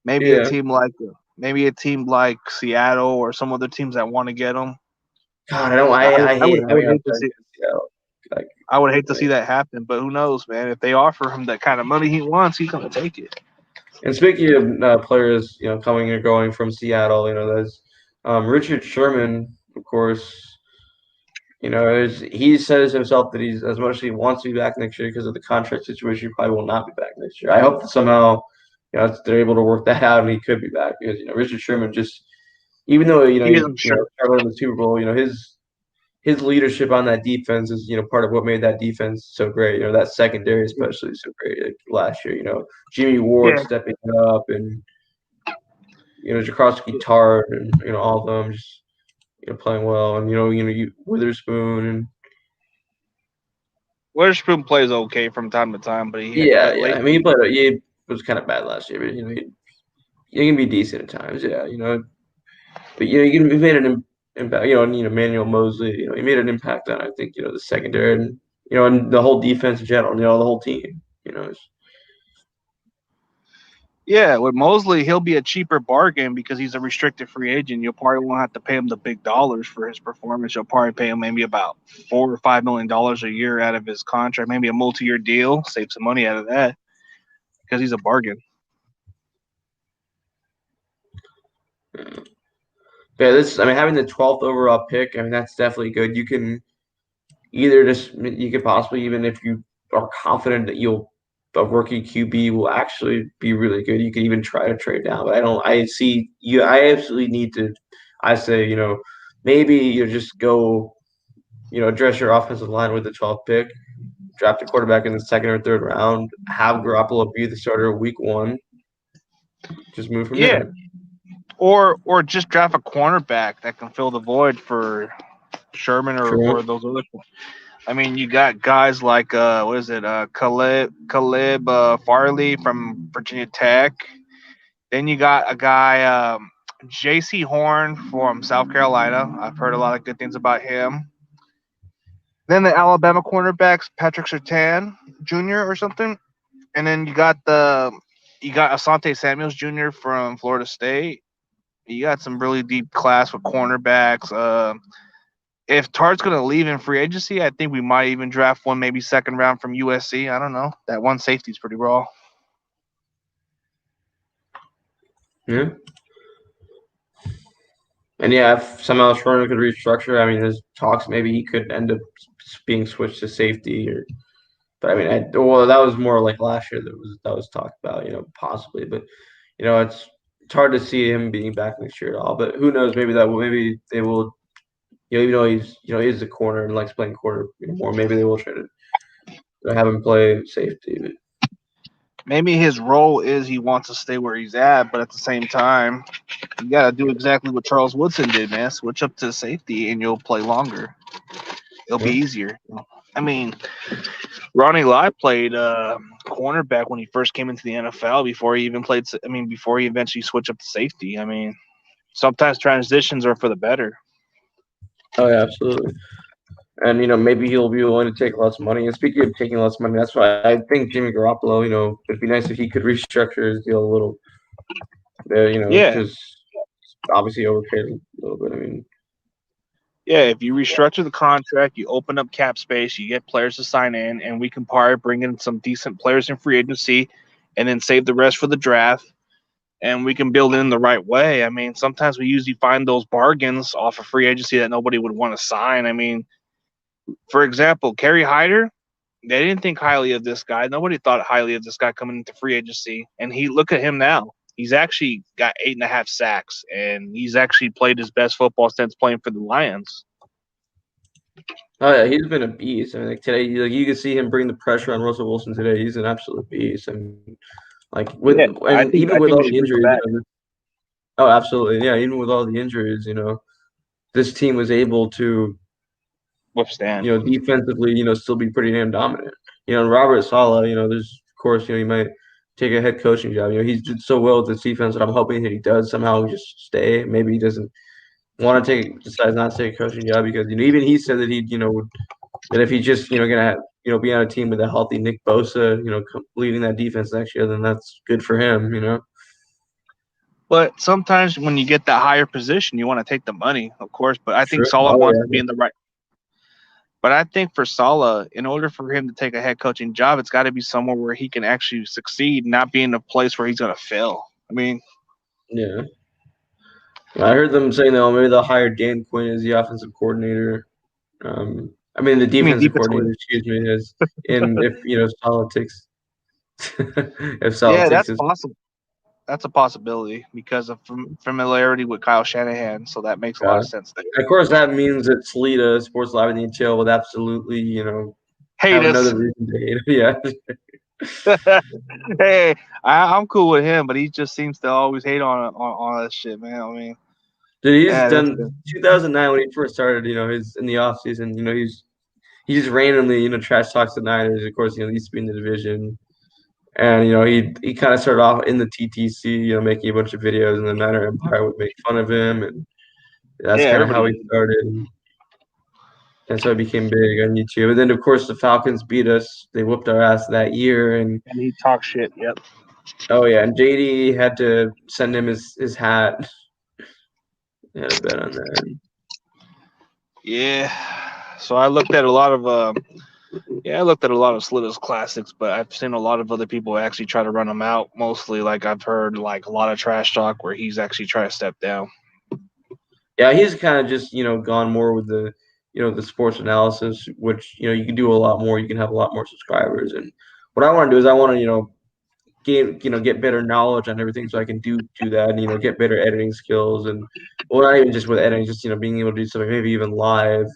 Speaker 2: Maybe a
Speaker 1: Yeah.
Speaker 2: team like Seattle or some other teams that want to get him.
Speaker 1: God, I don't. I hate
Speaker 2: I would
Speaker 1: having
Speaker 2: hate to
Speaker 1: upside
Speaker 2: see
Speaker 1: in Seattle. Like,
Speaker 2: I would hate to see
Speaker 1: like,
Speaker 2: that happen, but who knows, man? If they offer him that kind of money he wants, he's gonna take it.
Speaker 1: and speaking of players, coming and going from Seattle, there's Richard Sherman, of course. He says himself that he's as much as he wants to be back next year because of the contract situation. He probably will not be back next year. I hope that somehow, they're able to work that out and he could be back because Richard Sherman just, even though
Speaker 2: He isn't
Speaker 1: he
Speaker 2: sure.
Speaker 1: struggled in the Super Bowl, his leadership on that defense is part of what made that defense so great. That secondary especially so great last year. Jimmy Ward
Speaker 2: Yeah,
Speaker 1: stepping up and Jakrowski Tart and all of them just playing well and Witherspoon and
Speaker 2: Witherspoon plays okay from time to time, but
Speaker 1: yeah. I mean,
Speaker 2: lately,
Speaker 1: he was kind of bad last year, but he can be decent at times. Yeah, but he made an impact. And, Manuel Mosley. He made an impact on I think the secondary and and the whole defense in general. The whole team.
Speaker 2: yeah, with Mosley, he'll be a cheaper bargain because he's a restricted free agent. You'll probably won't have to pay him the big dollars for his performance. You'll probably pay him maybe about $4 or $5 million a year out of his contract, maybe a multi-year deal, save some money out of that because he's a bargain.
Speaker 1: Yeah, I mean, having the 12th overall pick, I mean, that's definitely good. You could possibly, even if you are confident that a rookie QB will actually be really good, you could even try to trade down. But I absolutely need to, I say, maybe you just go, address your offensive line with the 12th pick, draft a quarterback in the second or third round, have Garoppolo be the starter week one, just move from
Speaker 2: Yeah,
Speaker 1: there.
Speaker 2: or just draft a cornerback that can fill the void for Sherman
Speaker 1: True.
Speaker 2: or those other. I mean, you got guys like what is it, Caleb Farley from Virginia Tech. Then you got a guy J.C. Horn from South Carolina. I've heard a lot of good things about him. Then the Alabama cornerbacks Patrick Surtain Jr. or something, and then you got Asante Samuels Jr. from Florida State. You got some really deep class with cornerbacks. If Tart's going to leave in free agency, I think we might even draft one, maybe second round from USC. I don't know. That one safety's pretty raw.
Speaker 1: Yeah. And yeah, if somehow Schroeder could restructure, I mean, there's talks maybe he could end up being switched to safety, but I mean, well, that was more like last year that was talked about, possibly, but it's hard to see him being back next year at all. But who knows? Maybe they will, even though he's a corner and likes playing corner more, maybe they will try to have him play safety. But,
Speaker 2: Maybe his role is he wants to stay where he's at, but at the same time, you got to do exactly what Charles Woodson did, man. Switch up to safety and you'll play longer. It'll be
Speaker 1: yeah.
Speaker 2: easier. I mean, Ronnie Lott played cornerback when he first came into the NFL before he even played. I mean, before he eventually switched up to safety. I mean, sometimes transitions are for the better.
Speaker 1: Oh yeah, absolutely. And maybe he'll be willing to take less money. And speaking of taking less money, that's why I think Jimmy Garoppolo, it'd be nice if he could restructure his deal a little.
Speaker 2: Yeah,
Speaker 1: Because obviously overpaid a little bit. I mean,
Speaker 2: yeah. If you restructure the contract, you open up cap space, you get players to sign in, and we can probably bring in some decent players in free agency, and then save the rest for the draft. and we can build it in the right way. I mean, sometimes we usually find those bargains off of free agency that nobody would want to sign. I mean, for example, Kerry Hyder, they didn't think highly of this guy. Nobody thought highly of this guy coming into free agency, and he look at him now. He's actually got 8.5 sacks, and he's actually played his best football since playing for the Lions.
Speaker 1: Oh yeah, he's been a beast. I mean, like today, like you can see him bring the pressure on Russell Wilson today. He's an absolute beast. I mean, like with
Speaker 2: Yeah,
Speaker 1: and even
Speaker 2: I
Speaker 1: with
Speaker 2: think we
Speaker 1: all
Speaker 2: should
Speaker 1: the
Speaker 2: bring him
Speaker 1: injuries,
Speaker 2: back.
Speaker 1: oh, absolutely, yeah. Even with all the injuries, this team was able to,
Speaker 2: Withstand.
Speaker 1: defensively, still be pretty damn dominant. Robert Saleh, there's of course, he might take a head coaching job. He's did so well with this defense that I'm hoping that he does somehow just stay. Maybe he doesn't want to decides not to take a coaching job because even he said that he would that if he's just gonna have, be on a team with a healthy Nick Bosa, leading that defense next year, then that's good for him.
Speaker 2: But sometimes when you get that higher position, you want to take the money, of course. But I think
Speaker 1: Sure.
Speaker 2: Salah
Speaker 1: Oh
Speaker 2: wants to be
Speaker 1: yeah.
Speaker 2: in the right. But I think for Salah, in order for him to take a head coaching job, it's got to be somewhere where he can actually succeed, not be in a place where he's going to fail. I mean,
Speaker 1: Yeah. I heard them saying that maybe they'll hire Dan Quinn as the offensive coordinator. I mean the
Speaker 2: I mean,
Speaker 1: defensive
Speaker 2: defense
Speaker 1: coordinator,
Speaker 2: coordinator.
Speaker 1: excuse me, is in if Salah takes if Salah
Speaker 2: Yeah,
Speaker 1: takes
Speaker 2: that's
Speaker 1: his
Speaker 2: possible. That's a possibility because of familiarity with Kyle Shanahan. So that makes a lot
Speaker 1: job.
Speaker 2: of sense there.
Speaker 1: Of course, that means that Salita Sports Live in the NHL will absolutely, have
Speaker 2: Hate us.
Speaker 1: another reason to hate him. Yeah.
Speaker 2: Hey, I'm cool with him, but he just seems to always hate on that shit, man. I mean,
Speaker 1: Dude, he's
Speaker 2: yeah, that's
Speaker 1: done 2009 when he first started, his in the off season, he just randomly, trash talks the Niners. Of course, he used to be in the division. And he kind of started off in the TTC, making a bunch of videos, and the Niner Empire would make fun of him, and that's
Speaker 2: yeah,
Speaker 1: kind of
Speaker 2: everybody
Speaker 1: how he
Speaker 2: did,
Speaker 1: started. And so it became big on YouTube. And then, of course, the Falcons beat us. They whooped our ass that year. And
Speaker 2: and he talks shit. Yep.
Speaker 1: oh yeah, and JD had to send him his hat. I had a bet on that.
Speaker 2: Yeah. So I looked at a lot of I looked at a lot of Slita's classics, but I've seen a lot of other people actually try to run him out. Mostly, like I've heard like a lot of trash talk where he's actually trying to step down.
Speaker 1: Yeah, he's kind of just gone more with the sports analysis, which you can do a lot more. You can have a lot more subscribers. And what I want to do is I want to get better knowledge on everything so I can do that and get better editing skills and well not even just with editing, just being able to do something maybe even live,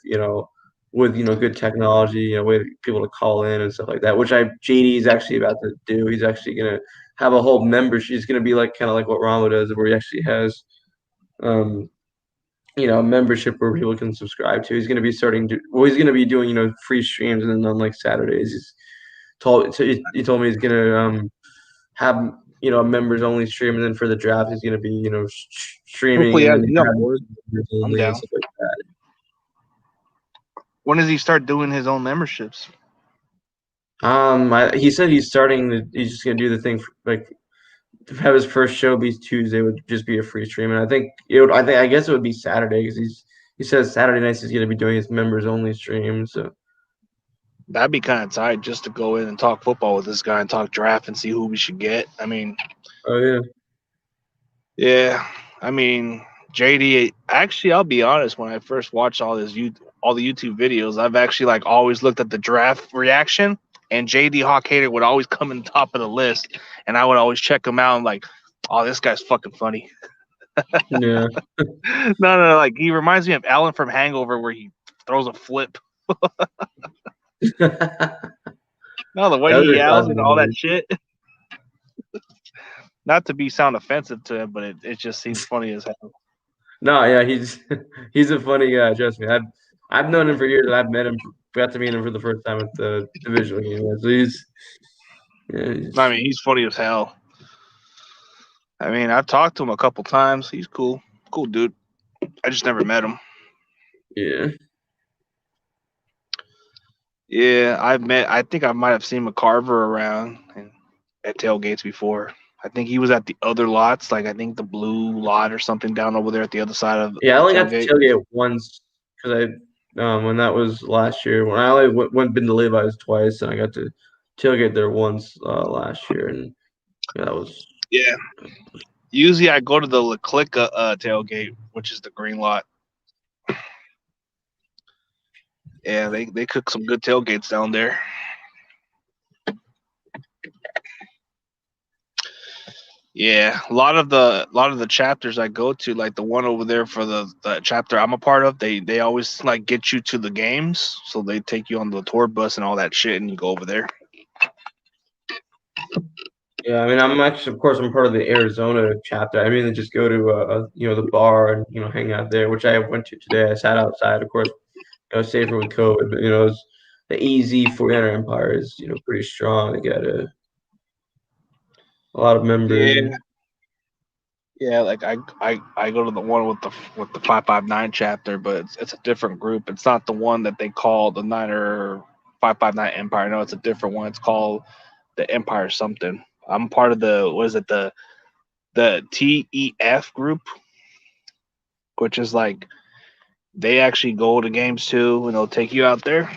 Speaker 1: with good technology, with people to call in and stuff like that, which JD is actually about to do. He's actually gonna have a whole membership. He's gonna be like kind of like what Ramo does, where he actually has a membership where people can subscribe to. He's gonna be he's gonna be doing free streams, and then on like Saturdays he told me he's gonna have a members only stream, and then for the draft he's going to be streaming,
Speaker 2: Hopefully,
Speaker 1: and
Speaker 2: I'd
Speaker 1: then
Speaker 2: be on board.
Speaker 1: members
Speaker 2: I'm
Speaker 1: only and
Speaker 2: down.
Speaker 1: stuff like that.
Speaker 2: When does he start doing his own memberships?
Speaker 1: He said he's just going to do the thing like have his first show be Tuesday would just be a free stream, and I guess it would be Saturday because he says Saturday nights he's going to be doing his members only stream. So
Speaker 2: That'd be kind of tight just to go in and talk football with this guy and talk draft and see who we should get. I mean,
Speaker 1: oh yeah.
Speaker 2: yeah, I mean, JD. Actually, I'll be honest. When I first watched all the YouTube videos, I've actually like always looked at the draft reaction, and JD Hawk Hater would always come in top of the list, and I would always check him out and like, oh, this guy's fucking funny.
Speaker 1: Yeah.
Speaker 2: No, like he reminds me of Alan from Hangover where he throws a flip.
Speaker 1: That
Speaker 2: No, the way
Speaker 1: was
Speaker 2: he
Speaker 1: a
Speaker 2: yells
Speaker 1: classic
Speaker 2: and all that
Speaker 1: movie.
Speaker 2: shit. Not to be sound offensive to him, but it just seems funny as hell.
Speaker 1: No, yeah, he's a funny guy. Trust me, I've known him for years, and I've met him, got to meet him for the first time at the divisional game. Yeah, so yeah,
Speaker 2: I mean, he's funny as hell. I mean, I've talked to him a couple times. He's cool dude. I just never met him.
Speaker 1: yeah.
Speaker 2: Yeah, I think I might have seen McCarver around at tailgates before. I think he was at the other lots, like I think the blue lot or something down over there at the other side of
Speaker 1: Yeah, I
Speaker 2: the
Speaker 1: only got to
Speaker 2: tailgate.
Speaker 1: tailgate once because when that was last year when I only went been to Levi's twice, and I got to tailgate there once last year, and yeah, that was
Speaker 2: Yeah, Usually, I go to the La Clica tailgate, which is the green lot. Yeah, they cook some good tailgates down there. Yeah, a lot of the chapters I go to, like the one over there for the chapter I'm a part of, they always like get you to the games, so they take you on the tour bus and all that shit, and you go over there.
Speaker 1: Yeah, I mean, I'm actually, of course, I'm part of the Arizona chapter. I mean, they just go to the bar and hang out there, which I went to today. I sat outside, of course, safer with COVID, but the EZ for Inner Empire is pretty strong. They got a lot of members.
Speaker 2: Yeah, yeah. Like I go to the one with the 559 chapter, but it's a different group. It's not the one that they call the Niner 559 Empire. No, it's a different one. It's called the Empire something. I'm part of the what is it the TEF group, which is like they actually go to games too, and they'll take you out there.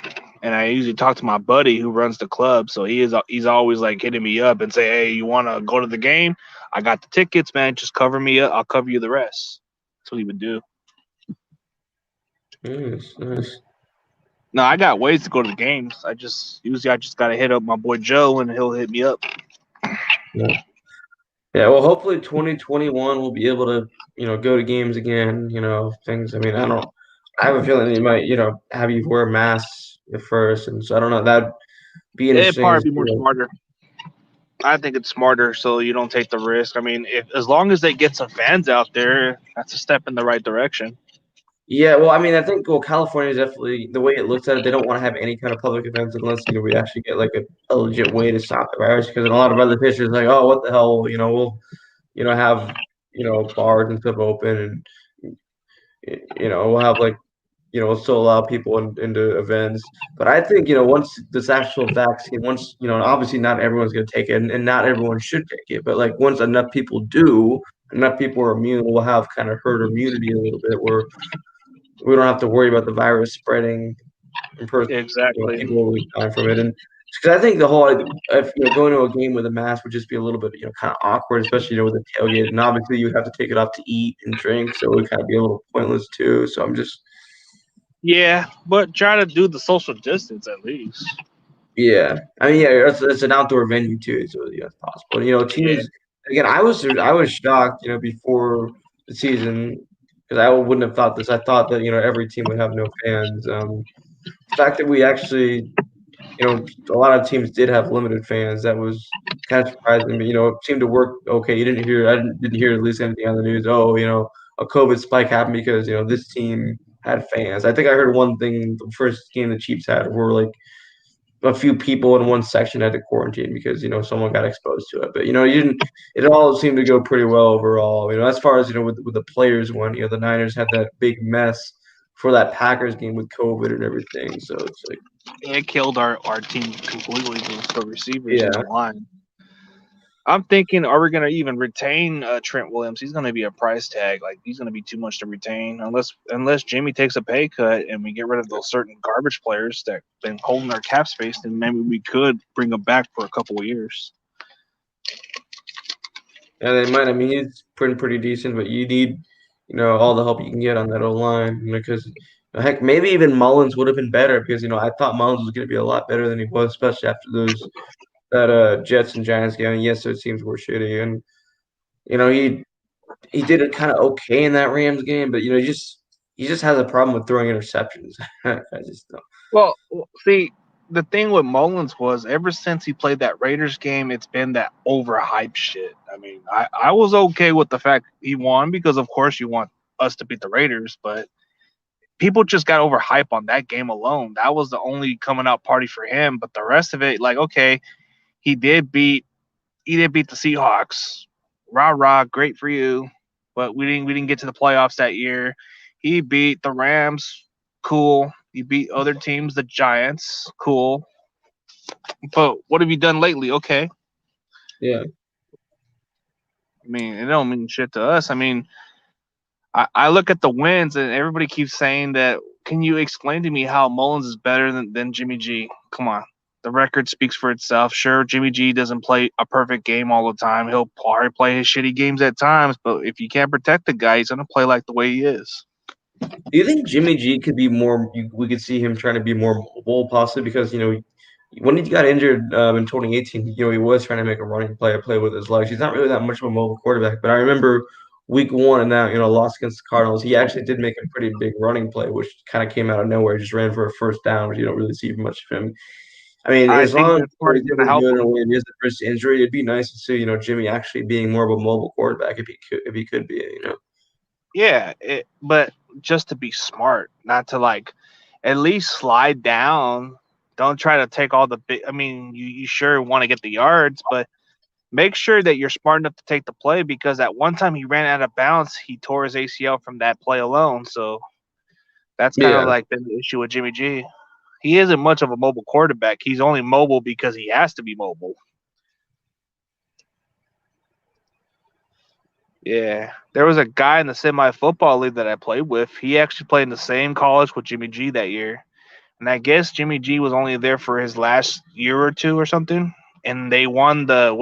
Speaker 2: And I usually talk to my buddy who runs the club, so he's always like hitting me up and say, "Hey, you want to go to the game? I got the tickets, man. Just cover me up. I'll cover you the rest." That's what he would do.
Speaker 1: Nice, nice.
Speaker 2: No, I got ways to go to the games. I just gotta hit up my boy Joe, and he'll hit me up.
Speaker 1: Yeah. Yeah, well, hopefully 2021 we'll be able to, go to games again, things. I mean, I have a feeling they might, have you wear masks at first, and so I don't know. That'd be
Speaker 2: It'd
Speaker 1: interesting.
Speaker 2: probably be more smarter. I think it's smarter so you don't take the risk. I mean, if as long as they get some fans out there, that's a step in the right direction.
Speaker 1: Yeah, well, I mean, I think California is definitely the way it looks at it. They don't want to have any kind of public events unless we actually get like a legit way to stop the virus. Because in a lot of other pictures, like, oh, what the hell, we'll have bars and stuff open, and we'll have like still allow people into events. But I think, once this actual vaccine, once, and obviously not everyone's going to take it, and not everyone should take it, but like once enough people do, enough people are immune, we'll have kind of herd immunity a little bit where we don't have to worry about the virus spreading in person.
Speaker 2: Exactly.
Speaker 1: People will die from it. And because I think the whole, if going to a game with a mask would just be a little bit, kind of awkward, especially, with a tailgate. And obviously you would have to take it off to eat and drink. So it would kind of be a little pointless too. So I'm just,
Speaker 2: Yeah, but try to do the social distance at least.
Speaker 1: yeah, I mean, yeah, it's an outdoor venue too, so yeah, it's possible. And,
Speaker 2: Yeah.
Speaker 1: teams again. I was shocked, before the season because I wouldn't have thought this. I thought that every team would have no fans. The fact that we actually, a lot of teams did have limited fans. That was kind of surprising, but it seemed to work okay. I didn't hear at least anything on the news. Oh, a COVID spike happened because this team had fans. I think I heard one thing. The first game the Chiefs had were like a few people in one section had to quarantine because someone got exposed to it. But you didn't. It all seemed to go pretty well overall. As far as with the players went, the Niners had that big mess for that Packers game with COVID and everything. So it's like,
Speaker 2: It killed our team completely, the receivers and
Speaker 1: yeah,
Speaker 2: the line. I'm thinking, are we going to even retain Trent Williams? He's going to be a price tag. Like he's going to be too much to retain unless Jimmy takes a pay cut and we get rid of those certain garbage players that been holding our cap space. Then maybe we could bring them back for a couple of years.
Speaker 1: yeah, they might. I mean, he's pretty decent, but you need all the help you can get on that O line because. Heck, maybe even Mullins would have been better because I thought Mullins was going to be a lot better than he was, especially after that Jets and Giants game. And yes, those teams were shitty, and he did it kind of okay in that Rams game, but he just has a problem with throwing interceptions. I just don't.
Speaker 2: Well, see, the thing with Mullins was ever since he played that Raiders game, it's been that overhyped shit. I mean, I was okay with the fact he won because, of course, you want us to beat the Raiders, but people just got overhyped on that game alone. That was the only coming out party for him. But the rest of it, like, okay, he did beat the Seahawks. Rah rah, great for you. But we didn't get to the playoffs that year. He beat the Rams, cool. He beat other teams, the Giants, cool. But what have you done lately? Okay.
Speaker 1: Yeah,
Speaker 2: I mean, it don't mean shit to us. I mean, I look at the wins and everybody keeps saying that. Can you explain to me how Mullins is better than Jimmy G? Come on. The record speaks for itself. Sure, Jimmy G doesn't play a perfect game all the time. He'll probably play his shitty games at times, but if you can't protect the guy, he's gonna play like the way he is.
Speaker 1: Do you think Jimmy G could be more? We could see him trying to be more mobile, possibly because when he got injured in 2018, he was trying to make a running play with his legs. He's not really that much of a mobile quarterback, but I remember week one and that loss against the Cardinals, he actually did make a pretty big running play, which kind of came out of nowhere. He just ran for a first down, which you don't really see much of him. I mean,
Speaker 2: I
Speaker 1: as
Speaker 2: think
Speaker 1: long as
Speaker 2: that part is
Speaker 1: he's able
Speaker 2: gonna
Speaker 1: to
Speaker 2: help
Speaker 1: do it
Speaker 2: him.
Speaker 1: when he is the first injury, it'd be nice to see Jimmy actually being more of a mobile quarterback if he could be.
Speaker 2: Yeah, but just to be smart, not to like at least slide down. Don't try to take all the big. I mean, you sure want to get the yards, but make sure that you're smart enough to take the play because at one time he ran out of bounds. He tore his ACL from that play alone. So that's kind of
Speaker 1: Yeah,
Speaker 2: like been the issue with Jimmy G. He isn't much of a mobile quarterback. He's only mobile because he has to be mobile. Yeah. There was a guy in the semi football league that I played with. He actually played in the same college with Jimmy G that year. And I guess Jimmy G was only there for his last year or two or something. And they won the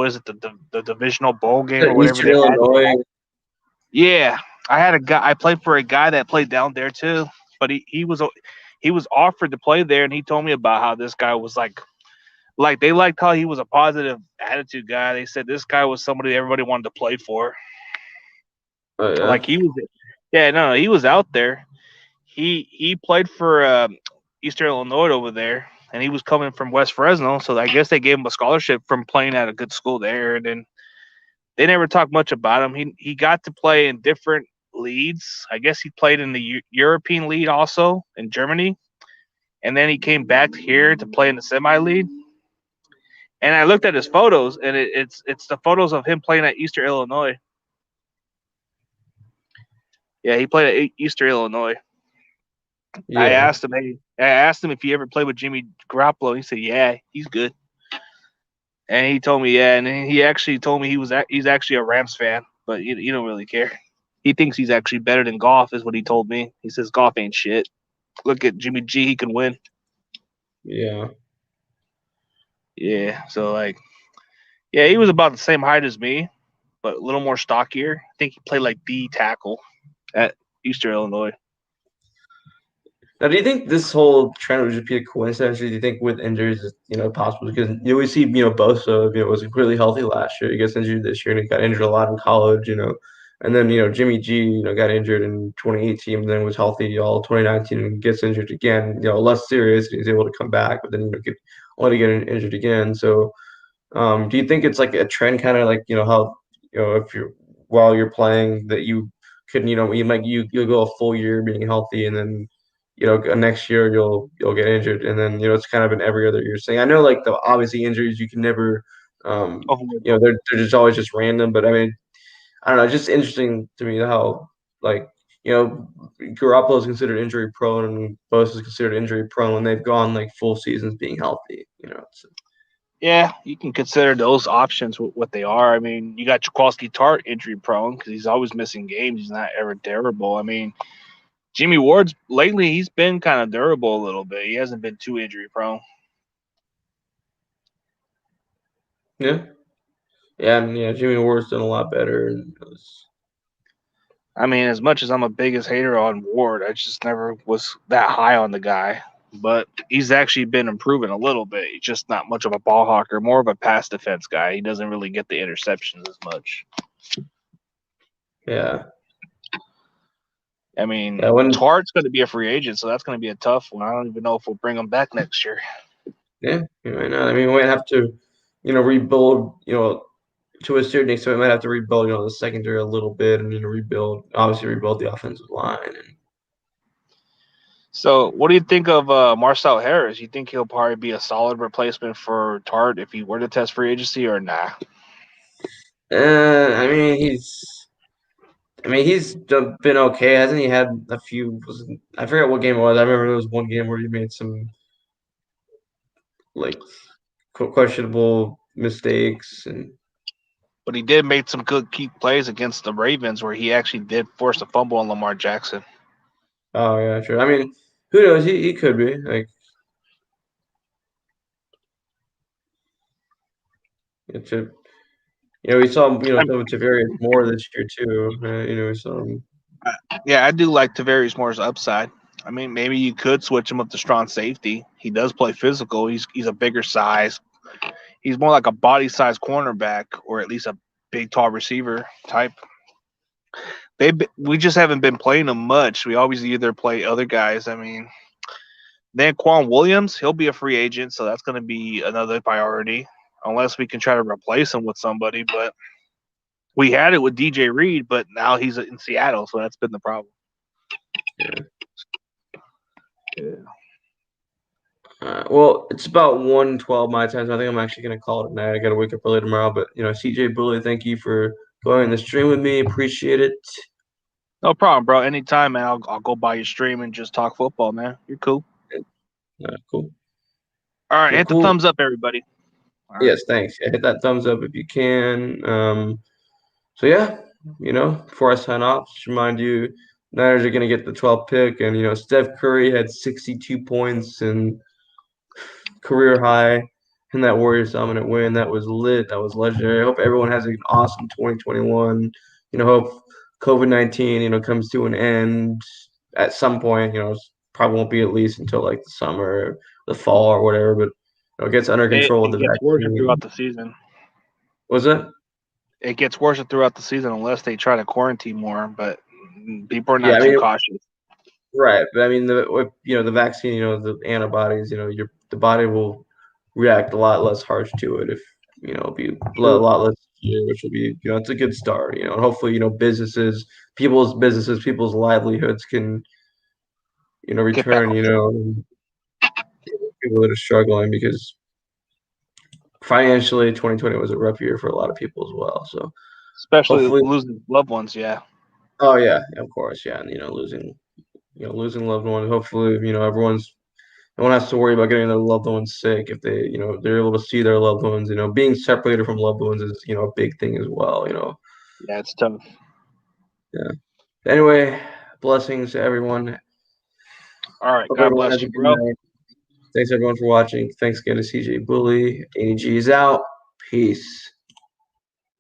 Speaker 2: divisional bowl game or whatever
Speaker 1: Eastern
Speaker 2: they had.
Speaker 1: Illinois.
Speaker 2: Yeah. I had a guy I played for a guy that played down there too. But he was offered to play there and he told me about how this guy was like they liked how he was a positive attitude guy. They said this guy was somebody everybody wanted to play for.
Speaker 1: Oh yeah.
Speaker 2: Like he was, yeah, no, he was out there. He played for Eastern Illinois over there, and he was coming from West Fresno. So I guess they gave him a scholarship from playing at a good school there. And then they never talked much about him. He got to play in different leagues. I guess he played in the European league also in Germany, and then he came back here to play in the semi league. And I looked at his photos, and it's the photos of him playing at Eastern Illinois. Yeah, he played at Eastern Illinois.
Speaker 1: Yeah.
Speaker 2: I asked him if he ever played with Jimmy Garoppolo. He said, "Yeah, he's good." And he told me, "Yeah," and then he actually told me he's actually a Rams fan, but you don't really care. He thinks he's actually better than Goff, is what he told me. He says Goff ain't shit. Look at Jimmy G, he can win.
Speaker 1: Yeah.
Speaker 2: Yeah, so like, yeah, he was about the same height as me, but a little more stockier. I think he played like D tackle at Eastern Illinois.
Speaker 1: Now, do you think this whole trend would just be a coincidence, or do you think with injuries, it's possible? Because you always see, Bosa, was completely healthy last year. He gets injured this year, and he got injured a lot in college. And then, Jimmy G, got injured in 2018, and then was healthy all 2019 and gets injured again, less serious, and he's able to come back, but then, get only to get injured again. So, do you think it's like a trend, kind of like how if you're while you're playing that you could you'll go a full year being healthy and then next year you'll get injured and then it's kind of in every other year thing. I know like the obviously injuries you can never they're just always just random, but I mean I don't know, it's just interesting to me how like you know Garoppolo is considered injury prone and Bosa is considered injury prone when they've gone like full seasons being healthy.
Speaker 2: Yeah, you can consider those options what they are. I mean, you got Jaqualski Tart injury prone because he's always missing games. He's not ever durable. I mean, Jimmy Ward's lately he's been kind of durable a little bit. He hasn't been too injury prone.
Speaker 1: Yeah. Yeah, and yeah, Jimmy Ward's done a lot better. And
Speaker 2: I mean, as much as I'm a biggest hater on Ward, I just never was that high on the guy. But he's actually been improving a little bit. He's just not much of a ball hawker, more of a pass defense guy. He doesn't really get the interceptions as much.
Speaker 1: yeah,
Speaker 2: I
Speaker 1: yeah,
Speaker 2: mean,
Speaker 1: when
Speaker 2: Tart's going to be a free agent, so that's going to be a tough one. I don't even know if we'll bring him back next year.
Speaker 1: yeah, you might not. I mean, we might have to, rebuild, to a certain extent, we might have to rebuild, the secondary a little bit, and obviously rebuild the offensive line. And
Speaker 2: So, what do you think of Marcel Harris? You think he'll probably be a solid replacement for Tart if he were to test free agency, or nah?
Speaker 1: I mean, he's been okay, hasn't he? Had a few. I forget what game it was. I remember there was one game where he made some like questionable mistakes, and
Speaker 2: But he did make some good key plays against the Ravens, where he actually did force a fumble on Lamar Jackson.
Speaker 1: oh yeah, sure. I mean, who knows? He could be like. We saw him, some of Tavarius more this year too. We saw him.
Speaker 2: Yeah, I do like Tavarius Moore's upside. I mean, maybe you could switch him up to strong safety. He does play physical. He's a bigger size. He's more like a body size cornerback, or at least a big tall receiver type. We just haven't been playing him much. We always either play other guys. I mean, then Quan Williams, he'll be a free agent, so that's going to be another priority, unless we can try to replace him with somebody. But we had it with DJ Reed, but now he's in Seattle, so that's been the problem.
Speaker 1: Yeah. Well, it's about 1:12 my time, so I think I'm actually going to call it a night. I got to wake up early tomorrow. But, CJ Bully, thank you for going on the stream with me. Appreciate it.
Speaker 2: No problem, bro. Anytime, man. I'll go by your stream and just talk football, man. You're cool.
Speaker 1: Cool.
Speaker 2: All right, hit the thumbs up, everybody.
Speaker 1: Right. Yes, thanks. Yeah, hit that thumbs up if you can. So yeah, before I sign off, just remind you, Niners are going to get the 12th pick, and Steph Curry had 62 points and career high in that Warriors dominant win. That was lit. That was legendary. I hope everyone has an awesome 2021. Hope COVID-19 comes to an end at some point. Probably won't be at least until like the summer, the fall, or whatever. But it gets under control with the
Speaker 2: gets worse
Speaker 1: vaccine.
Speaker 2: throughout the season.
Speaker 1: Was it?
Speaker 2: It gets worse throughout the season unless they try to quarantine more. But people are not too cautious.
Speaker 1: Right, but I mean the vaccine, the antibodies, the body will react a lot less harsh to it if be a lot less severe, which will be it's a good start, and hopefully people's businesses, people's livelihoods can return, people that are struggling, because financially 2020 was a rough year for a lot of people as well. So
Speaker 2: especially losing loved ones, yeah.
Speaker 1: Oh yeah, of course, yeah, and losing loved ones. Hopefully, no one has to worry about getting their loved ones sick if they're able to see their loved ones. Being separated from loved ones is a big thing as well.
Speaker 2: Yeah, it's tough.
Speaker 1: Yeah. Anyway, blessings to everyone.
Speaker 2: All right, God bless you, bro.
Speaker 1: Thanks everyone for watching. Thanks again to CJ Bully. AG is out. Peace.